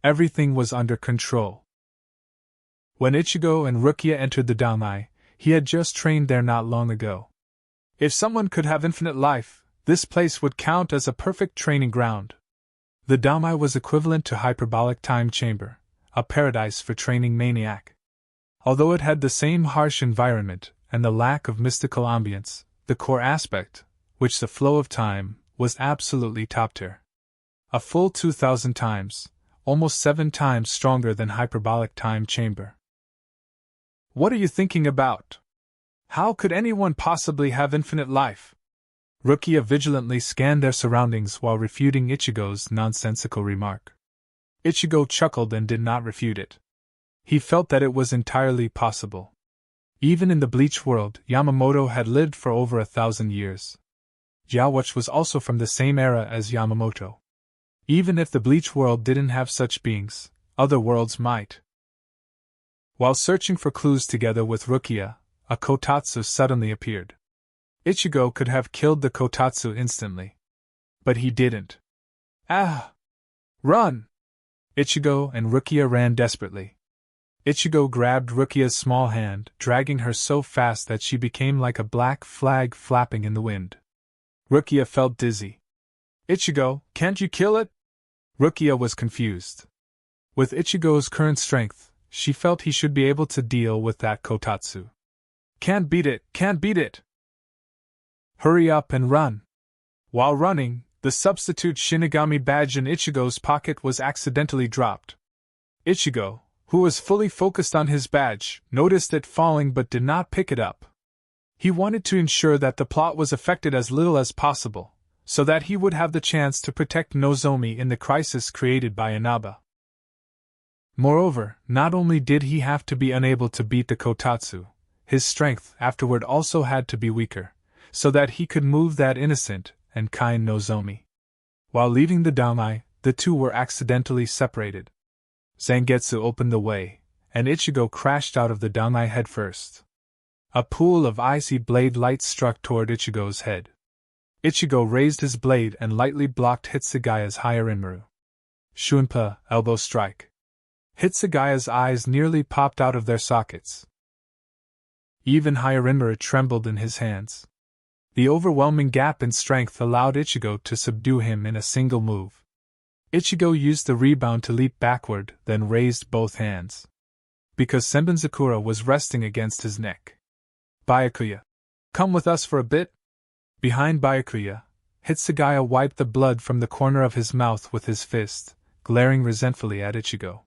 [SPEAKER 1] Everything was under control. When Ichigo and Rukia entered the Danai, he had just trained there not long ago. If someone could have infinite life, this place would count as a perfect training ground. The Danai was equivalent to hyperbolic time chamber, a paradise for training maniac. Although it had the same harsh environment and the lack of mystical ambience, the core aspect, which the flow of time, was absolutely top tier. A full 2,000 times, almost 7 times stronger than hyperbolic time chamber. What are you thinking about? How could anyone possibly have infinite life? Rukia vigilantly scanned their surroundings while refuting Ichigo's nonsensical remark. Ichigo chuckled and did not refute it. He felt that it was entirely possible. Even in the Bleach world, Yamamoto had lived for over 1,000 years. Yawatch was also from the same era as Yamamoto. Even if the Bleach world didn't have such beings, other worlds might. While searching for clues together with Rukia, a kotatsu suddenly appeared. Ichigo could have killed the kotatsu instantly. But he didn't. Ah! Run! Ichigo and Rukia ran desperately. Ichigo grabbed Rukia's small hand, dragging her so fast that she became like a black flag flapping in the wind. Rukia felt dizzy. Ichigo, can't you kill it? Rukia was confused. With Ichigo's current strength, she felt he should be able to deal with that kotatsu. Can't beat it, can't beat it! Hurry up and run! While running, the substitute Shinigami badge in Ichigo's pocket was accidentally dropped. Ichigo, who was fully focused on his badge, noticed it falling but did not pick it up. He wanted to ensure that the plot was affected as little as possible, so that he would have the chance to protect Nozomi in the crisis created by Inaba. Moreover, not only did he have to be unable to beat the kotatsu, his strength afterward also had to be weaker, so that he could move that innocent and kind Nozomi. While leaving the danai, the two were accidentally separated. Zangetsu opened the way, and Ichigo crashed out of the danai headfirst. A pool of icy blade light struck toward Ichigo's head. Ichigo raised his blade and lightly blocked Hitsugaya's Hyarinmaru. Shunpa, elbow strike. Hitsugaya's eyes nearly popped out of their sockets. Even Hyarinmaru trembled in his hands. The overwhelming gap in strength allowed Ichigo to subdue him in a single move. Ichigo used the rebound to leap backward, then raised both hands. Because Senbonzakura was resting against his neck. Byakuya, come with us for a bit? Behind Byakuya, Hitsugaya wiped the blood from the corner of his mouth with his fist, glaring resentfully at Ichigo.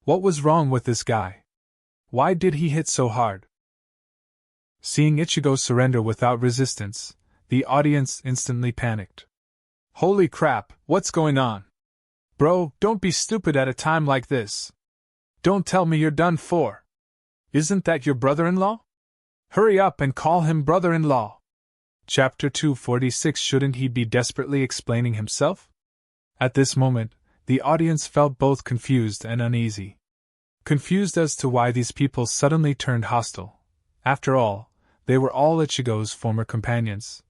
[SPEAKER 1] What was wrong with this guy? Why did he hit so hard? Seeing Ichigo surrender without resistance, the audience instantly panicked. Holy crap, what's going on? Bro, don't be stupid at a time like this. Don't tell me you're done for. Isn't that your brother-in-law? Hurry up and call him brother-in-law. Chapter 246. Shouldn't he be desperately explaining himself? At this moment, the audience felt both confused and uneasy. Confused as to why these people suddenly turned hostile. After all, they were all Ichigo's former companions.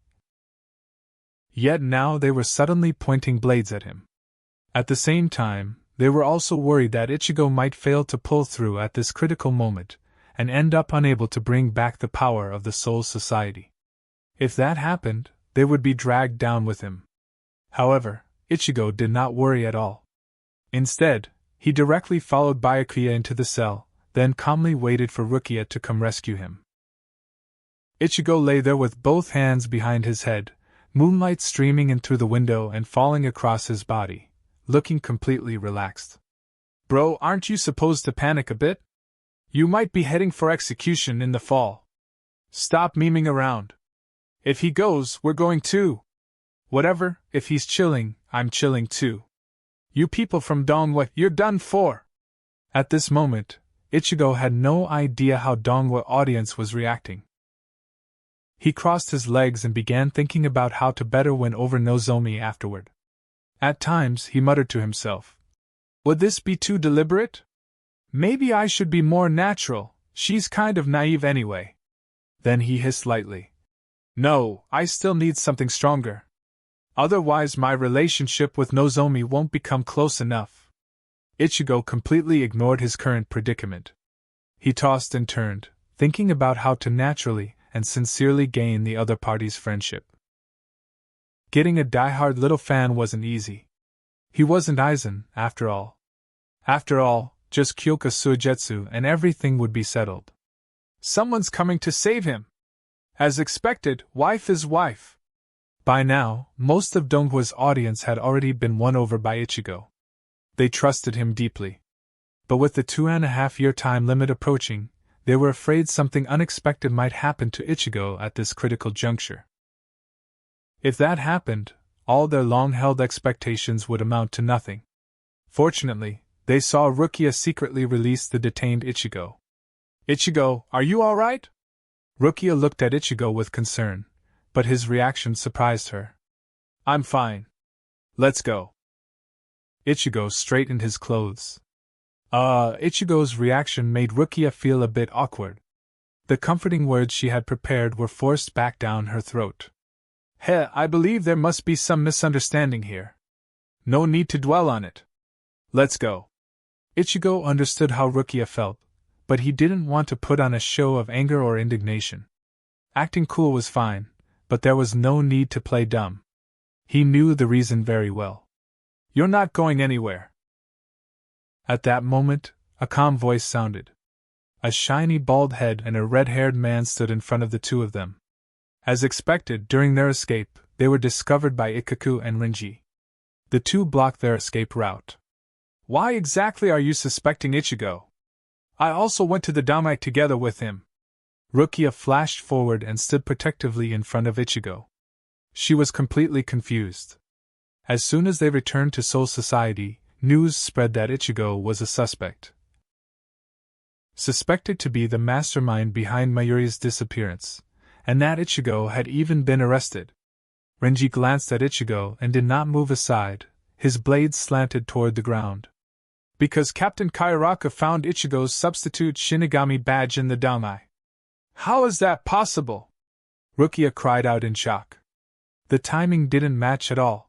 [SPEAKER 1] Yet now they were suddenly pointing blades at him. At the same time, they were also worried that Ichigo might fail to pull through at this critical moment, and end up unable to bring back the power of the Soul Society. If that happened, they would be dragged down with him. However, Ichigo did not worry at all. Instead, he directly followed Byakuya into the cell, then calmly waited for Rukia to come rescue him. Ichigo lay there with both hands behind his head, moonlight streaming in through the window and falling across his body, looking completely relaxed. Bro, aren't you supposed to panic a bit? You might be heading for execution in the fall. Stop memeing around. If he goes, we're going too. Whatever, if he's chilling, I'm chilling too. You people from Dongwa, you're done for! At this moment, Ichigo had no idea how Dongwa audience was reacting. He crossed his legs and began thinking about how to better win over Nozomi afterward. At times he muttered to himself, would this be too deliberate? Maybe I should be more natural, she's kind of naive anyway. Then he hissed lightly. No, I still need something stronger. Otherwise my relationship with Nozomi won't become close enough. Ichigo completely ignored his current predicament. He tossed and turned, thinking about how to naturally and sincerely gain the other party's friendship. Getting a die-hard little fan wasn't easy. He wasn't Aizen, after all. After all, just Kyoka Suigetsu and everything would be settled. Someone's coming to save him! As expected, wife is wife. By now, most of Donghua's audience had already been won over by Ichigo. They trusted him deeply. But with the 2.5-year time limit approaching, they were afraid something unexpected might happen to Ichigo at this critical juncture. If that happened, all their long-held expectations would amount to nothing. Fortunately, they saw Rukia secretly release the detained Ichigo. Ichigo, are you all right? Rukia looked at Ichigo with concern, but his reaction surprised her. I'm fine. Let's go. Ichigo straightened his clothes. Ichigo's reaction made Rukia feel a bit awkward. The comforting words she had prepared were forced back down her throat. I believe there must be some misunderstanding here. No need to dwell on it. Let's go. Ichigo understood how Rukia felt, but he didn't want to put on a show of anger or indignation. Acting cool was fine, but there was no need to play dumb. He knew the reason very well. You're not going anywhere. At that moment, a calm voice sounded. A shiny bald head and a red-haired man stood in front of the two of them. As expected, during their escape, they were discovered by Ichigo and Renji. The two blocked their escape route. Why exactly are you suspecting Ichigo? I also went to the Damai together with him. Rukia flashed forward and stood protectively in front of Ichigo. She was completely confused. As soon as they returned to Soul Society, news spread that Ichigo was a suspect. Suspected to be the mastermind behind Mayuri's disappearance, and that Ichigo had even been arrested. Renji glanced at Ichigo and did not move aside, his blade slanted toward the ground. Because Captain Kayaraka found Ichigo's substitute Shinigami badge in the Damai. How is that possible? Rukia cried out in shock. The timing didn't match at all.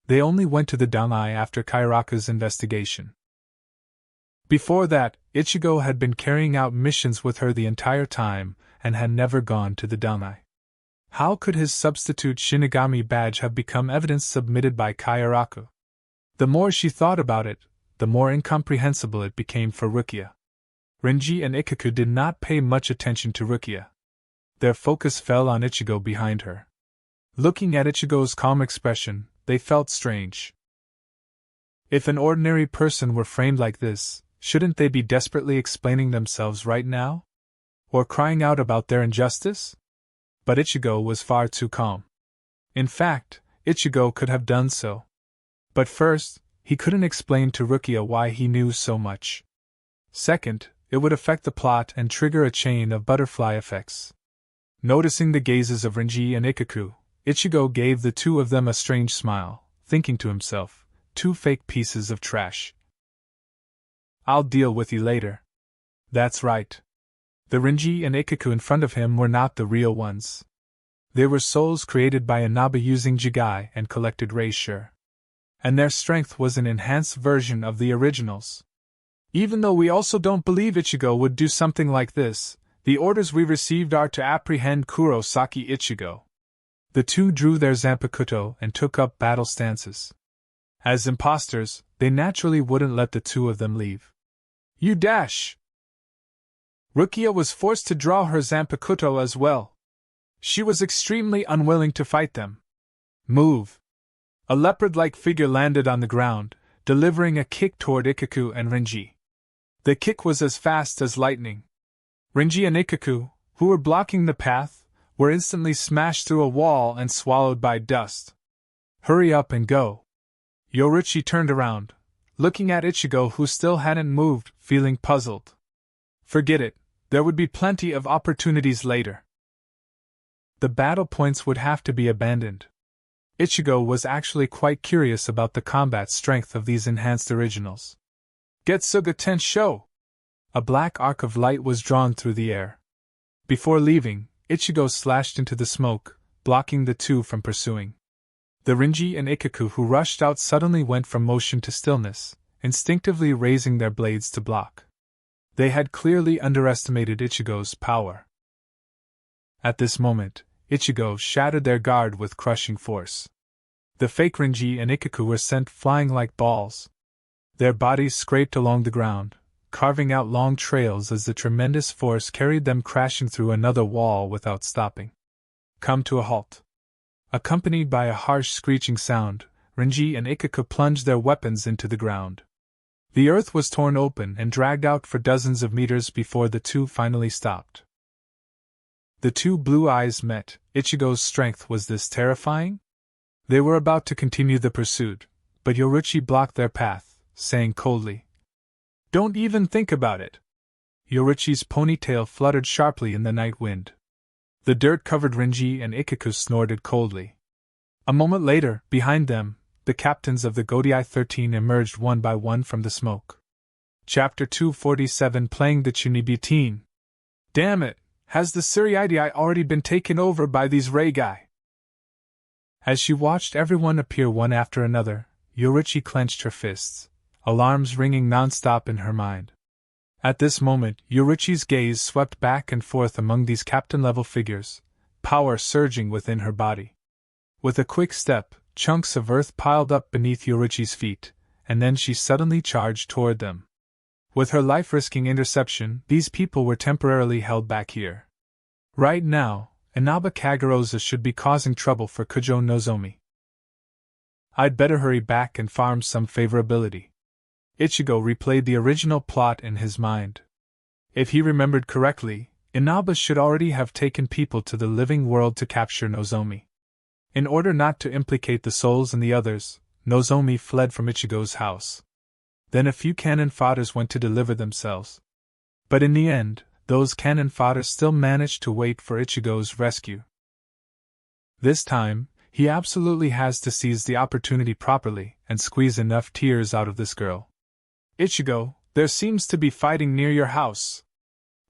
[SPEAKER 1] They only went to the Damai after Kayaraka's investigation. Before that, Ichigo had been carrying out missions with her the entire time and had never gone to the Damai. How could his substitute Shinigami badge have become evidence submitted by Kayaraka? The more she thought about it, the more incomprehensible it became for Rukia. Renji and Ichigo did not pay much attention to Rukia. Their focus fell on Ichigo behind her. Looking at Ichigo's calm expression, they felt strange. If an ordinary person were framed like this, shouldn't they be desperately explaining themselves right now? Or crying out about their injustice? But Ichigo was far too calm. In fact, Ichigo could have done so. But first, he couldn't explain to Rukia why he knew so much. Second, it would affect the plot and trigger a chain of butterfly effects. Noticing the gazes of Renji and Ichigo, Ichigo gave the two of them a strange smile, thinking to himself, two fake pieces of trash. I'll deal with you later. That's right. The Renji and Ichigo in front of him were not the real ones. They were souls created by Inaba using Jigai and collected Reisure. And their strength was an enhanced version of the originals. Even though we also don't believe Ichigo would do something like this, the orders we received are to apprehend Kurosaki Ichigo. The two drew their Zanpakuto and took up battle stances. As imposters, they naturally wouldn't let the two of them leave. You dash! Rukia was forced to draw her Zanpakuto as well. She was extremely unwilling to fight them. Move! A leopard-like figure landed on the ground, delivering a kick toward Ichigo and Renji. The kick was as fast as lightning. Renji and Ichigo, who were blocking the path, were instantly smashed through a wall and swallowed by dust. Hurry up and go. Yoruchi turned around, looking at Ichigo who still hadn't moved, feeling puzzled. Forget it, there would be plenty of opportunities later. The battle points would have to be abandoned. Ichigo was actually quite curious about the combat strength of these enhanced originals. Getsuga Tensho! A black arc of light was drawn through the air. Before leaving, Ichigo slashed into the smoke, blocking the two from pursuing. The Renji and Ichigo who rushed out suddenly went from motion to stillness, instinctively raising their blades to block. They had clearly underestimated Ichigo's power. At this moment, Ichigo shattered their guard with crushing force. The fake Renji and Ichigo were sent flying like balls. Their bodies scraped along the ground, carving out long trails as the tremendous force carried them crashing through another wall without stopping. Come to a halt. Accompanied by a harsh screeching sound, Renji and Ichigo plunged their weapons into the ground. The earth was torn open and dragged out for dozens of meters before the two finally stopped. The two blue eyes met. Ichigo's strength was this terrifying? They were about to continue the pursuit, but Yoruchi blocked their path, saying coldly, "Don't even think about it." Yoruchi's ponytail fluttered sharply in the night wind. The dirt-covered Renji and Ichigo snorted coldly. A moment later, behind them, the captains of the Godai 13 emerged one by one from the smoke. Chapter 247 Playing the Chunibutin. Damn it! Has the Suriidai already been taken over by these Reigai? As she watched everyone appear one after another, Yoruchi clenched her fists, alarms ringing non-stop in her mind. At this moment, Yoruchi's gaze swept back and forth among these captain-level figures, power surging within her body. With a quick step, chunks of earth piled up beneath Yoruchi's feet, and then she suddenly charged toward them. With her life-risking interception, these people were temporarily held back here. Right now, Inaba Kagarosa should be causing trouble for Kujo Nozomi. I'd better hurry back and farm some favorability. Ichigo replayed the original plot in his mind. If he remembered correctly, Inaba should already have taken people to the living world to capture Nozomi. In order not to implicate the souls and the others, Nozomi fled from Ichigo's house. Then a few cannon fodders went to deliver themselves. But in the end, those cannon fodders still managed to wait for Ichigo's rescue. This time, he absolutely has to seize the opportunity properly and squeeze enough tears out of this girl. Ichigo, there seems to be fighting near your house.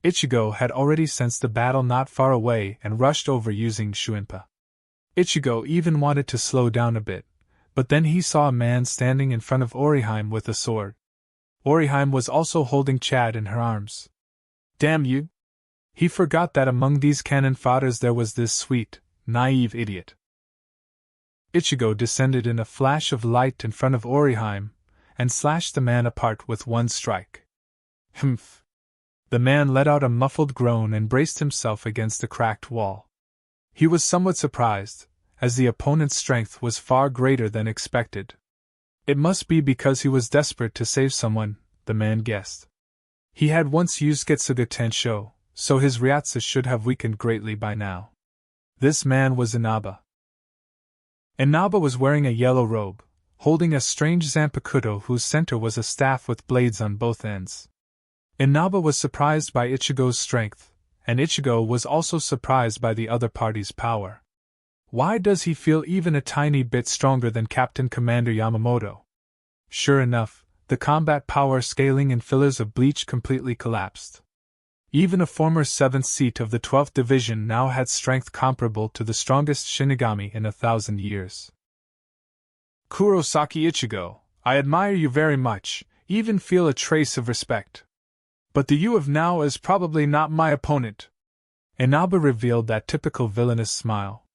[SPEAKER 1] Ichigo had already sensed the battle not far away and rushed over using Shuinpa. Ichigo even wanted to slow down a bit, but then he saw a man standing in front of Oriheim with a sword. Oriheim was also holding Chad in her arms. Damn you! He forgot that among these cannon fodders there was this sweet, naive idiot. Ichigo descended in a flash of light in front of Oriheim, and slashed the man apart with one strike. Humph! The man let out a muffled groan and braced himself against the cracked wall. He was somewhat surprised, as the opponent's strength was far greater than expected. It must be because he was desperate to save someone, the man guessed. He had once used Getsuga Tensho, so his Ryatsu should have weakened greatly by now. This man was Inaba. Inaba was wearing a yellow robe, holding a strange zanpakuto whose center was a staff with blades on both ends. Inaba was surprised by Ichigo's strength, and Ichigo was also surprised by the other party's power. Why does he feel even a tiny bit stronger than Captain Commander Yamamoto? Sure enough, the combat power scaling and fillers of Bleach completely collapsed. Even a former 7th seat of the 12th Division now had strength comparable to the strongest Shinigami in 1,000 years. Kurosaki Ichigo, I admire you very much, even feel a trace of respect. But the you of now is probably not my opponent. Inaba revealed that typical villainous smile.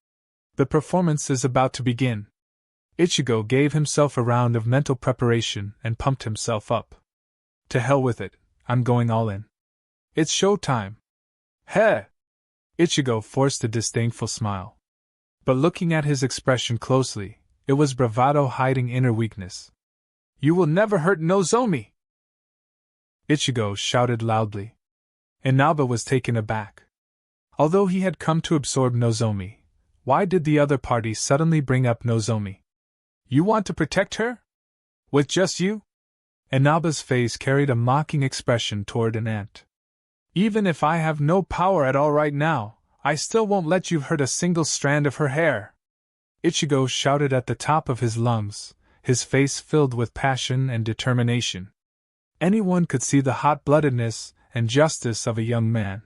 [SPEAKER 1] The performance is about to begin. Ichigo gave himself a round of mental preparation and pumped himself up. To hell with it, I'm going all in. It's show time. Heh! Ichigo forced a disdainful smile. But looking at his expression closely, it was bravado hiding inner weakness. You will never hurt Nozomi! Ichigo shouted loudly. Inaba was taken aback. Although he had come to absorb Nozomi, why did the other party suddenly bring up Nozomi? You want to protect her? With just you? Inaba's face carried a mocking expression toward an ant. Even if I have no power at all right now, I still won't let you hurt a single strand of her hair. Ichigo shouted at the top of his lungs, his face filled with passion and determination. Anyone could see the hot-bloodedness and justice of a young man.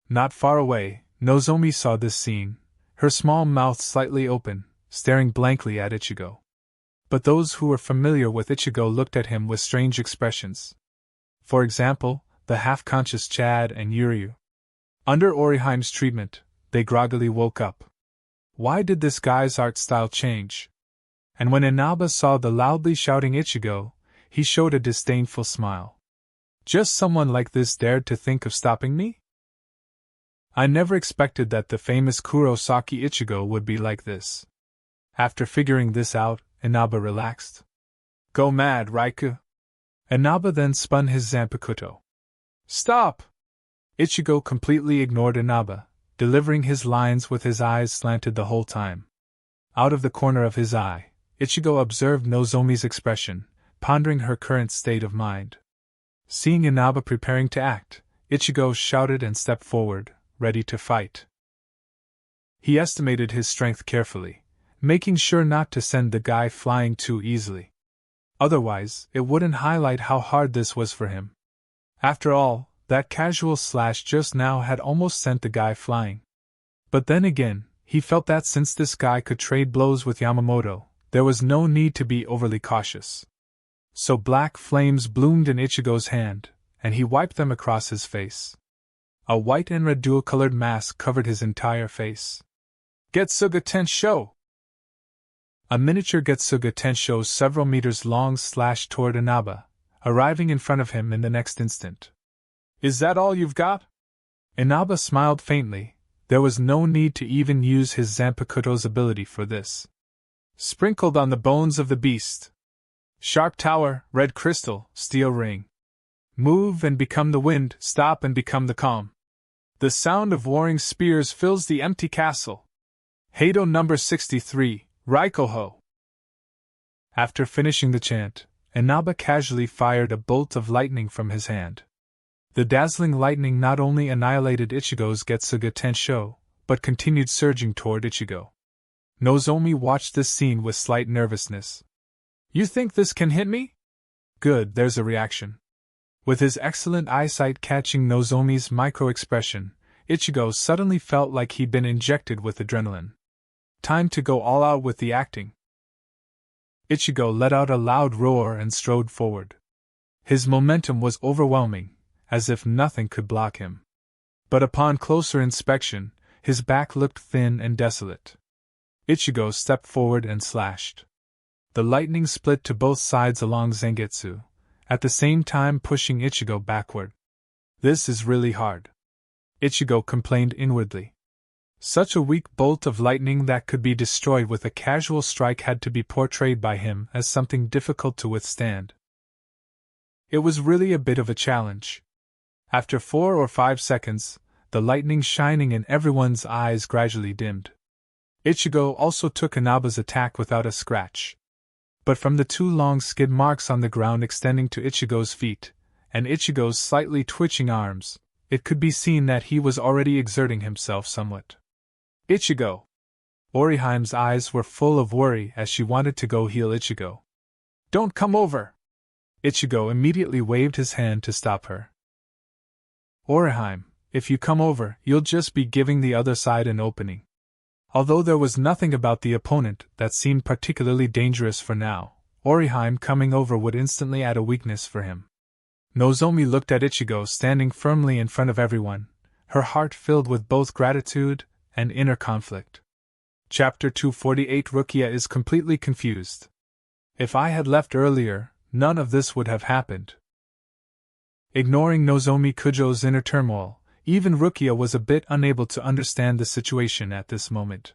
[SPEAKER 1] Not far away, Nozomi saw this scene, her small mouth slightly open, staring blankly at Ichigo. But those who were familiar with Ichigo looked at him with strange expressions. For example, the half-conscious Chad and Yuryu. Under Oriheim's treatment, they groggily woke up. Why did this guy's art style change? And when Inaba saw the loudly shouting Ichigo, he showed a disdainful smile. Just someone like this dared to think of stopping me? I never expected that the famous Kurosaki Ichigo would be like this. After figuring this out, Inaba relaxed. Go mad, Raikou! Inaba then spun his zanpakuto. Stop! Ichigo completely ignored Inaba, delivering his lines with his eyes slanted the whole time. Out of the corner of his eye, Ichigo observed Nozomi's expression, pondering her current state of mind. Seeing Inaba preparing to act, Ichigo shouted and stepped forward, ready to fight. He estimated his strength carefully, making sure not to send the guy flying too easily. Otherwise, it wouldn't highlight how hard this was for him. After all, that casual slash just now had almost sent the guy flying. But then again, he felt that since this guy could trade blows with Yamamoto, there was no need to be overly cautious. So black flames bloomed in Ichigo's hand, and he wiped them across his face. A white and red dual-colored mask covered his entire face. Getsuga Tensho! A miniature Getsuga Tensho several meters long slashed toward Inaba, arriving in front of him in the next instant. "Is that all you've got?" Inaba smiled faintly. There was no need to even use his Zanpakuto's ability for this. "Sprinkled on the bones of the beast. Sharp tower, red crystal, steel ring. Move and become the wind, stop and become the calm. The sound of warring spears fills the empty castle. Heido number 63, Raikoho." After finishing the chant, Inaba casually fired a bolt of lightning from his hand. The dazzling lightning not only annihilated Ichigo's Getsuga Tensho, but continued surging toward Ichigo. Nozomi watched this scene with slight nervousness. "You think this can hit me?" "Good, there's a reaction." With his excellent eyesight catching Nozomi's micro-expression, Ichigo suddenly felt like he'd been injected with adrenaline. Time to go all out with the acting. Ichigo let out a loud roar and strode forward. His momentum was overwhelming, as if nothing could block him. But upon closer inspection, his back looked thin and desolate. Ichigo stepped forward and slashed. The lightning split to both sides along Zangetsu, at the same time pushing Ichigo backward. "This is really hard," Ichigo complained inwardly. Such a weak bolt of lightning that could be destroyed with a casual strike had to be portrayed by him as something difficult to withstand. It was really a bit of a challenge. After 4 or 5 seconds, the lightning shining in everyone's eyes gradually dimmed. Ichigo also took Inaba's attack without a scratch. But from the 2 long skid marks on the ground extending to Ichigo's feet, and Ichigo's slightly twitching arms, it could be seen that he was already exerting himself somewhat. "Ichigo!" Oriheim's eyes were full of worry as she wanted to go heal Ichigo. "Don't come over!" Ichigo immediately waved his hand to stop her. "Oriheim, if you come over, you'll just be giving the other side an opening." Although there was nothing about the opponent that seemed particularly dangerous for now, Oriheim coming over would instantly add a weakness for him. Nozomi looked at Ichigo standing firmly in front of everyone, her heart filled with both gratitude and inner conflict. Chapter 248 Rukia is completely confused. If I had left earlier, none of this would have happened. Ignoring Nozomi Kujo's inner turmoil, even Rukia was a bit unable to understand the situation at this moment.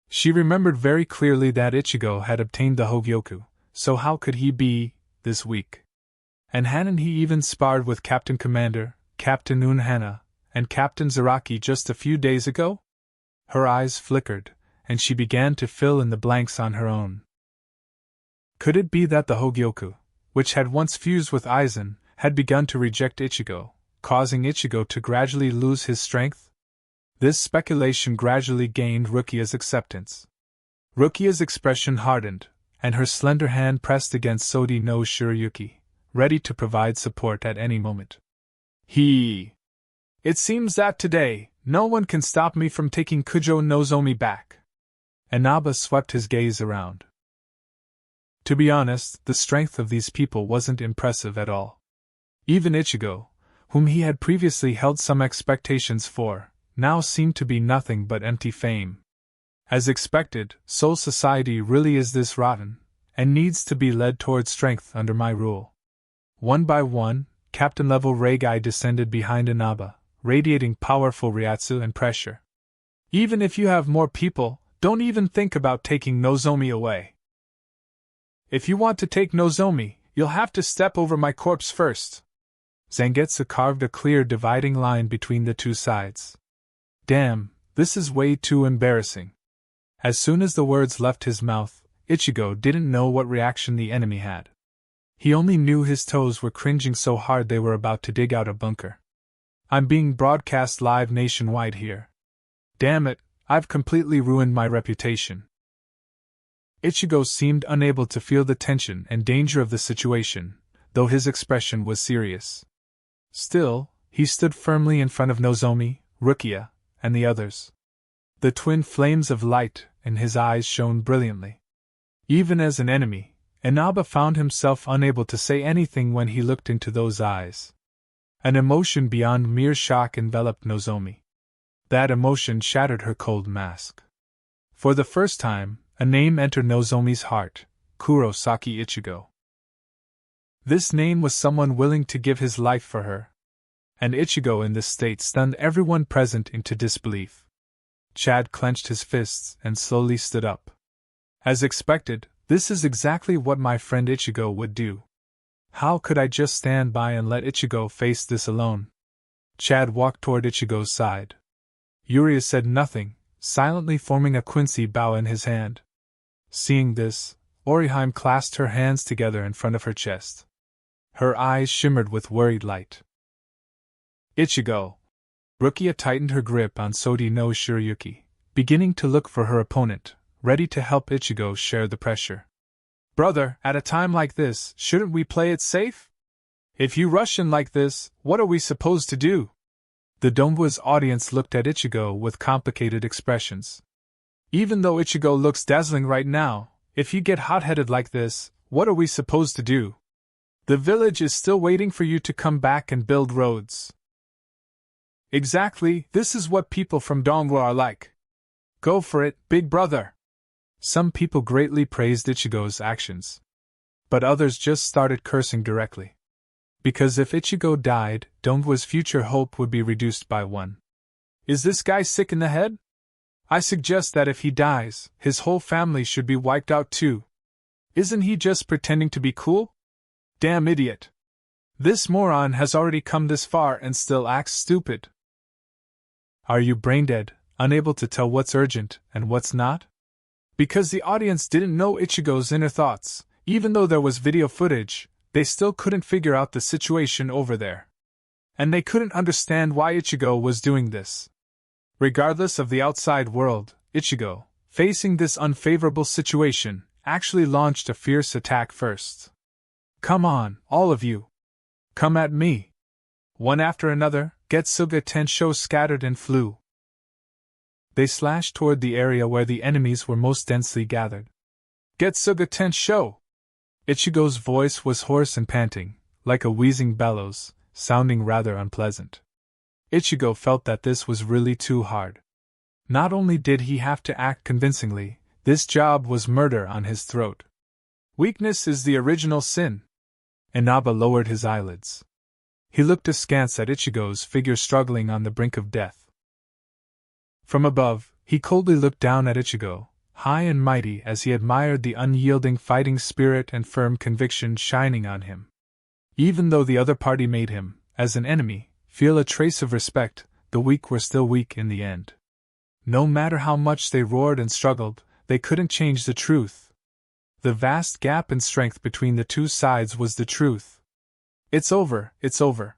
[SPEAKER 1] She remembered very clearly that Ichigo had obtained the Hogyoku, so how could he be this weak? And hadn't he even sparred with Captain Commander, Captain Unhana, and Captain Zaraki just a few days ago? Her eyes flickered, and she began to fill in the blanks on her own. Could it be that the Hogyoku, which had once fused with Aizen, had begun to reject Ichigo, causing Ichigo to gradually lose his strength? This speculation gradually gained Rukia's acceptance. Rukia's expression hardened, and her slender hand pressed against Sodi no Shiryuki, ready to provide support at any moment. It seems that today, no one can stop me from taking Kujo Nozomi back." Inaba swept his gaze around. To be honest, the strength of these people wasn't impressive at all. Even Ichigo, whom he had previously held some expectations for, now seemed to be nothing but empty fame. As expected, Soul Society really is this rotten, and needs to be led toward strength under my rule. One by one, captain-level Reigai descended behind Inaba, radiating powerful Ryatsu and pressure. "Even if you have more people, don't even think about taking Nozomi away. If you want to take Nozomi, you'll have to step over my corpse first." Zangetsu carved a clear dividing line between the 2 sides. Damn, this is way too embarrassing. As soon as the words left his mouth, Ichigo didn't know what reaction the enemy had. He only knew his toes were cringing so hard they were about to dig out a bunker. "I'm being broadcast live nationwide here. Damn it, I've completely ruined my reputation." Ichigo seemed unable to feel the tension and danger of the situation, though his expression was serious. Still, he stood firmly in front of Nozomi, Rukia, and the others. The twin flames of light in his eyes shone brilliantly. Even as an enemy, Inaba found himself unable to say anything when he looked into those eyes. An emotion beyond mere shock enveloped Nozomi. That emotion shattered her cold mask. For the first time, a name entered Nozomi's heart: Kurosaki Ichigo. This name was someone willing to give his life for her. And Ichigo in this state stunned everyone present into disbelief. Chad clenched his fists and slowly stood up. As expected, this is exactly what my friend Ichigo would do. How could I just stand by and let Ichigo face this alone? Chad walked toward Ichigo's side. Yuria said nothing, silently forming a quincy bow in his hand. Seeing this, Orihime clasped her hands together in front of her chest. Her eyes shimmered with worried light. Ichigo! Rukia tightened her grip on Sodi no Shiryuki, beginning to look for her opponent, ready to help Ichigo share the pressure. Brother, at a time like this, shouldn't we play it safe? If you rush in like this, what are we supposed to do? The Dombua's audience looked at Ichigo with complicated expressions. Even though Ichigo looks dazzling right now, if you get hot-headed like this, what are we supposed to do? The village is still waiting for you to come back and build roads. Exactly, this is what people from Dongbua are like. Go for it, big brother. Some people greatly praised Ichigo's actions. But others just started cursing directly. Because if Ichigo died, Dongbua's future hope would be reduced by one. Is this guy sick in the head? I suggest that if he dies, his whole family should be wiped out too. Isn't he just pretending to be cool? Damn idiot. This moron has already come this far and still acts stupid. Are you brain-dead, unable to tell what's urgent and what's not? Because the audience didn't know Ichigo's inner thoughts, even though there was video footage, they still couldn't figure out the situation over there. And they couldn't understand why Ichigo was doing this. Regardless of the outside world, Ichigo, facing this unfavorable situation, actually launched a fierce attack first. Come on, all of you. Come at me. One after another, Getsuga Tensho scattered and flew. They slashed toward the area where the enemies were most densely gathered. Getsuga Tensho! Ichigo's voice was hoarse and panting, like a wheezing bellows, sounding rather unpleasant. Ichigo felt that this was really too hard. Not only did he have to act convincingly, this job was murder on his throat. Weakness is the original sin. Inaba lowered his eyelids. He looked askance at Ichigo's figure struggling on the brink of death. From above, he coldly looked down at Ichigo, high and mighty as he admired the unyielding fighting spirit and firm conviction shining on him. Even though the other party made him, as an enemy, feel a trace of respect, the weak were still weak in the end. No matter how much they roared and struggled, they couldn't change the truth. The vast gap in strength between the two sides was the truth. It's over, it's over.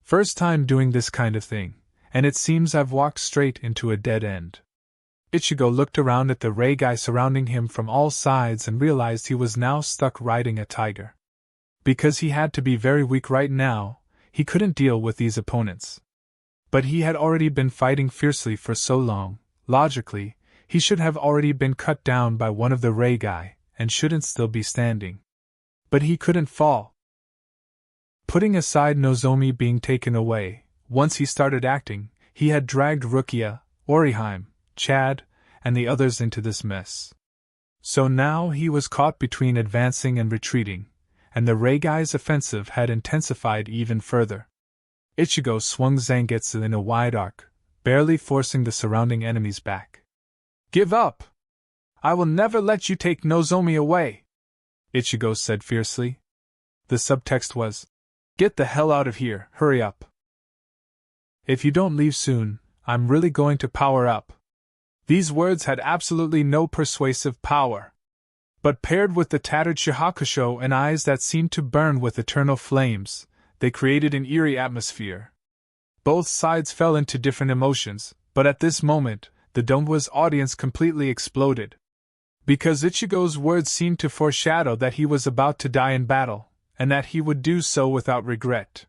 [SPEAKER 1] First time doing this kind of thing, and it seems I've walked straight into a dead end. Ichigo looked around at the Reigai surrounding him from all sides and realized he was now stuck riding a tiger. Because he had to be very weak right now, he couldn't deal with these opponents. But he had already been fighting fiercely for so long, logically, he should have already been cut down by one of the Reigai, and shouldn't still be standing. But he couldn't fall. Putting aside Nozomi being taken away, once he started acting, he had dragged Rukia, Orihime, Chad, and the others into this mess. So now he was caught between advancing and retreating, and the Reigai's offensive had intensified even further. Ichigo swung Zangetsu in a wide arc, barely forcing the surrounding enemies back. Give up! I will never let you take Nozomi away! Ichigo said fiercely. The subtext was, get the hell out of here, hurry up. If you don't leave soon, I'm really going to power up. These words had absolutely no persuasive power. But paired with the tattered Shihakusho and eyes that seemed to burn with eternal flames, they created an eerie atmosphere. Both sides fell into different emotions, but at this moment, the Dombua's audience completely exploded. Because Ichigo's words seemed to foreshadow that he was about to die in battle, and that he would do so without regret.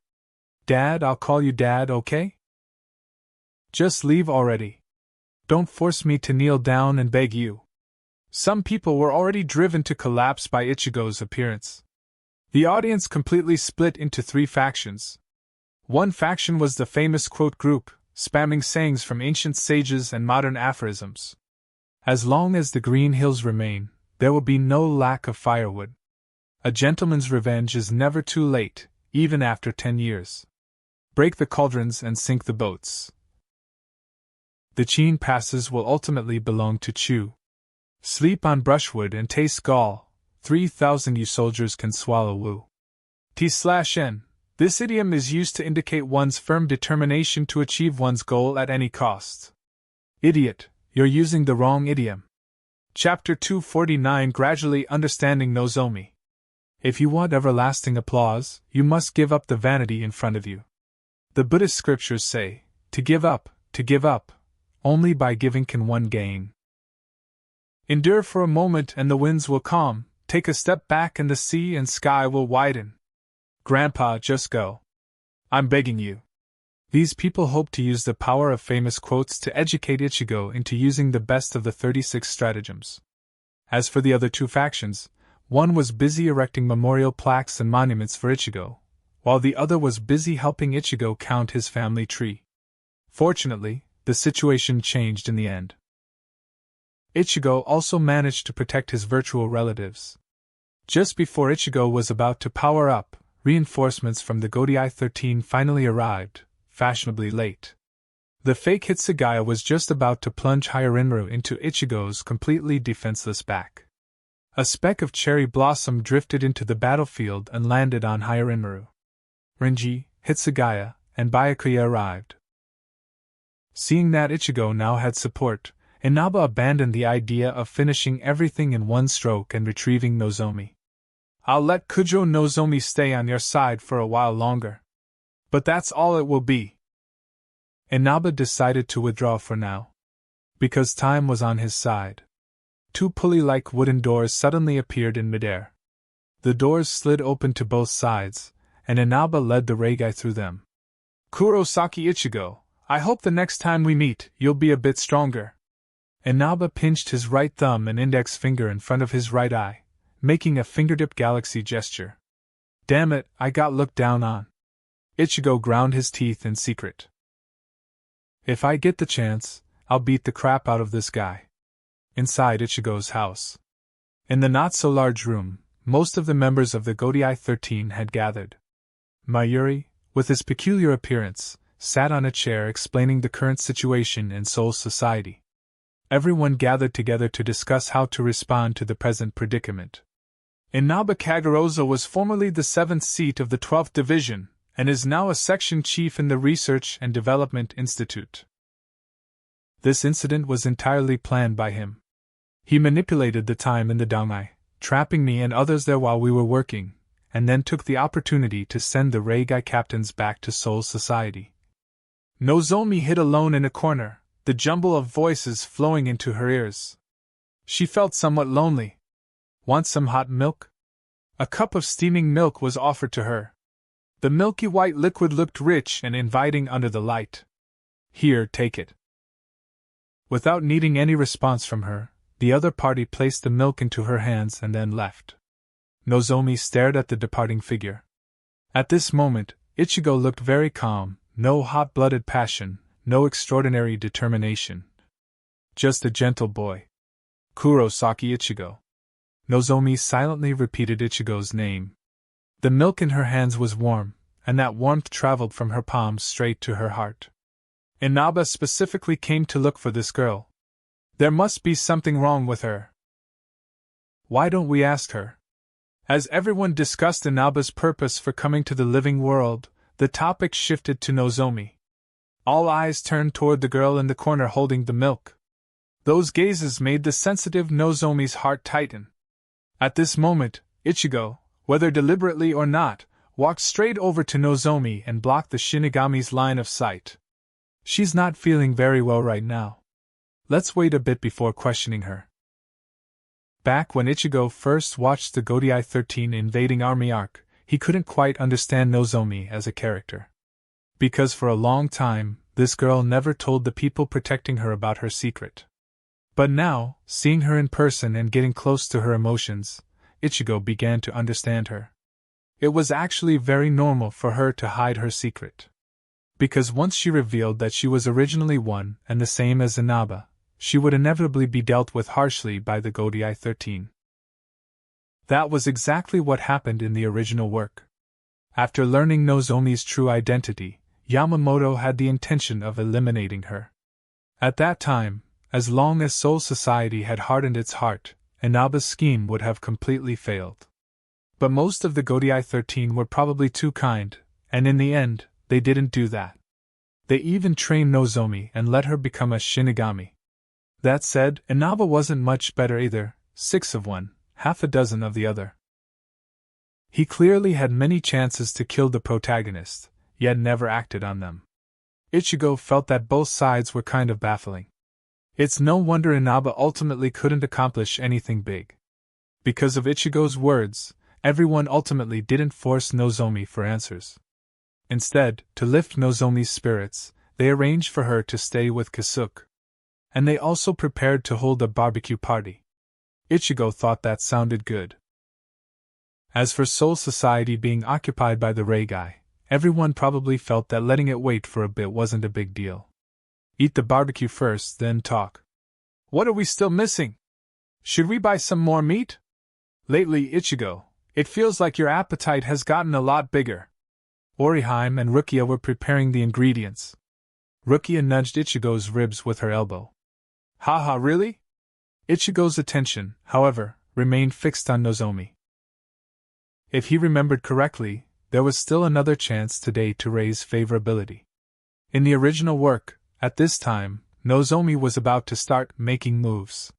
[SPEAKER 1] Dad, I'll call you Dad, okay? Just leave already. Don't force me to kneel down and beg you. Some people were already driven to collapse by Ichigo's appearance. The audience completely split into three factions. One faction was the famous quote group, spamming sayings from ancient sages and modern aphorisms. As long as the green hills remain, there will be no lack of firewood. A gentleman's revenge is never too late, even after 10 years. Break the cauldrons and sink the boats. The Chin passes will ultimately belong to Chu. Sleep on brushwood and taste gall. 3,000 you soldiers can swallow Wu. T/N. This idiom is used to indicate one's firm determination to achieve one's goal at any cost. Idiot, you're using the wrong idiom. Chapter 249 Gradually Understanding Nozomi. If you want everlasting applause, you must give up the vanity in front of you. The Buddhist scriptures say, to give up, only by giving can one gain. Endure for a moment and the winds will calm, take a step back and the sea and sky will widen. Grandpa, just go. I'm begging you. These people hope to use the power of famous quotes to educate Ichigo into using the best of the 36 stratagems. As for the other two factions, one was busy erecting memorial plaques and monuments for Ichigo, while the other was busy helping Ichigo count his family tree. Fortunately, the situation changed in the end. Ichigo also managed to protect his virtual relatives. Just before Ichigo was about to power up, reinforcements from the Godai 13 finally arrived, fashionably late. The fake Hitsugaya was just about to plunge Hyarinru into Ichigo's completely defenseless back. A speck of cherry blossom drifted into the battlefield and landed on Hyarinru. Renji, Hitsugaya, and Byakuya arrived. Seeing that Ichigo now had support, Inaba abandoned the idea of finishing everything in one stroke and retrieving Nozomi. I'll let Kujo Nozomi stay on your side for a while longer. But that's all it will be. Inaba decided to withdraw for now. Because time was on his side. Two pulley-like wooden doors suddenly appeared in midair. The doors slid open to both sides, and Inaba led the Reigai through them. Kurosaki Ichigo, I hope the next time we meet, you'll be a bit stronger. Inaba pinched his right thumb and index finger in front of his right eye, making a fingertip galaxy gesture. Damn it, I got looked down on. Ichigo ground his teeth in secret. If I get the chance, I'll beat the crap out of this guy. Inside Ichigo's house. In the not-so-large room, most of the members of the Godai 13 had gathered. Mayuri, with his peculiar appearance, sat on a chair explaining the current situation in Seoul society. Everyone gathered together to discuss how to respond to the present predicament. Inaba Kagoroza was formerly the 7th seat of the 12th Division, and is now a section chief in the Research and Development Institute. This incident was entirely planned by him. He manipulated the time in the Dangai, trapping me and others there while we were working, and then took the opportunity to send the Reigai captains back to Seoul society. Nozomi hid alone in a corner, the jumble of voices flowing into her ears. She felt somewhat lonely. Want some hot milk? A cup of steaming milk was offered to her. The milky white liquid looked rich and inviting under the light. Here, take it. Without needing any response from her, the other party placed the milk into her hands and then left. Nozomi stared at the departing figure. At this moment, Ichigo looked very calm, no hot-blooded passion, no extraordinary determination. Just a gentle boy. Kurosaki Ichigo. Nozomi silently repeated Ichigo's name. The milk in her hands was warm, and that warmth traveled from her palms straight to her heart. Inaba specifically came to look for this girl. There must be something wrong with her. Why don't we ask her? As everyone discussed Inaba's purpose for coming to the living world, the topic shifted to Nozomi. All eyes turned toward the girl in the corner holding the milk. Those gazes made the sensitive Nozomi's heart tighten. At this moment, Ichigo, whether deliberately or not, walked straight over to Nozomi and blocked the Shinigami's line of sight. She's not feeling very well right now. Let's wait a bit before questioning her. Back when Ichigo first watched the Godai 13 invading Army arc, he couldn't quite understand Nozomi as a character. Because for a long time, this girl never told the people protecting her about her secret. But now, seeing her in person and getting close to her emotions, Ichigo began to understand her. It was actually very normal for her to hide her secret. Because once she revealed that she was originally one and the same as Inaba, she would inevitably be dealt with harshly by the Godai 13. That was exactly what happened in the original work. After learning Nozomi's true identity, Yamamoto had the intention of eliminating her. At that time, as long as Soul Society had hardened its heart, Inaba's scheme would have completely failed. But most of the Godai 13 were probably too kind, and in the end, they didn't do that. They even trained Nozomi and let her become a Shinigami. That said, Inaba wasn't much better either, 6 of one, half a dozen of the other. He clearly had many chances to kill the protagonist, yet never acted on them. Ichigo felt that both sides were kind of baffling. It's no wonder Inaba ultimately couldn't accomplish anything big. Because of Ichigo's words, everyone ultimately didn't force Nozomi for answers. Instead, to lift Nozomi's spirits, they arranged for her to stay with Kasuke. And they also prepared to hold a barbecue party. Ichigo thought that sounded good. As for Soul Society being occupied by the Reigai, everyone probably felt that letting it wait for a bit wasn't a big deal. Eat the barbecue first, then talk. What are we still missing? Should we buy some more meat? Lately, Ichigo, it feels like your appetite has gotten a lot bigger. Oriheim and Rukia were preparing the ingredients. Rukia nudged Ichigo's ribs with her elbow. Haha, really? Ichigo's attention, however, remained fixed on Nozomi. If he remembered correctly, there was still another chance today to raise favorability. In the original work, at this time, Nozomi was about to start making moves.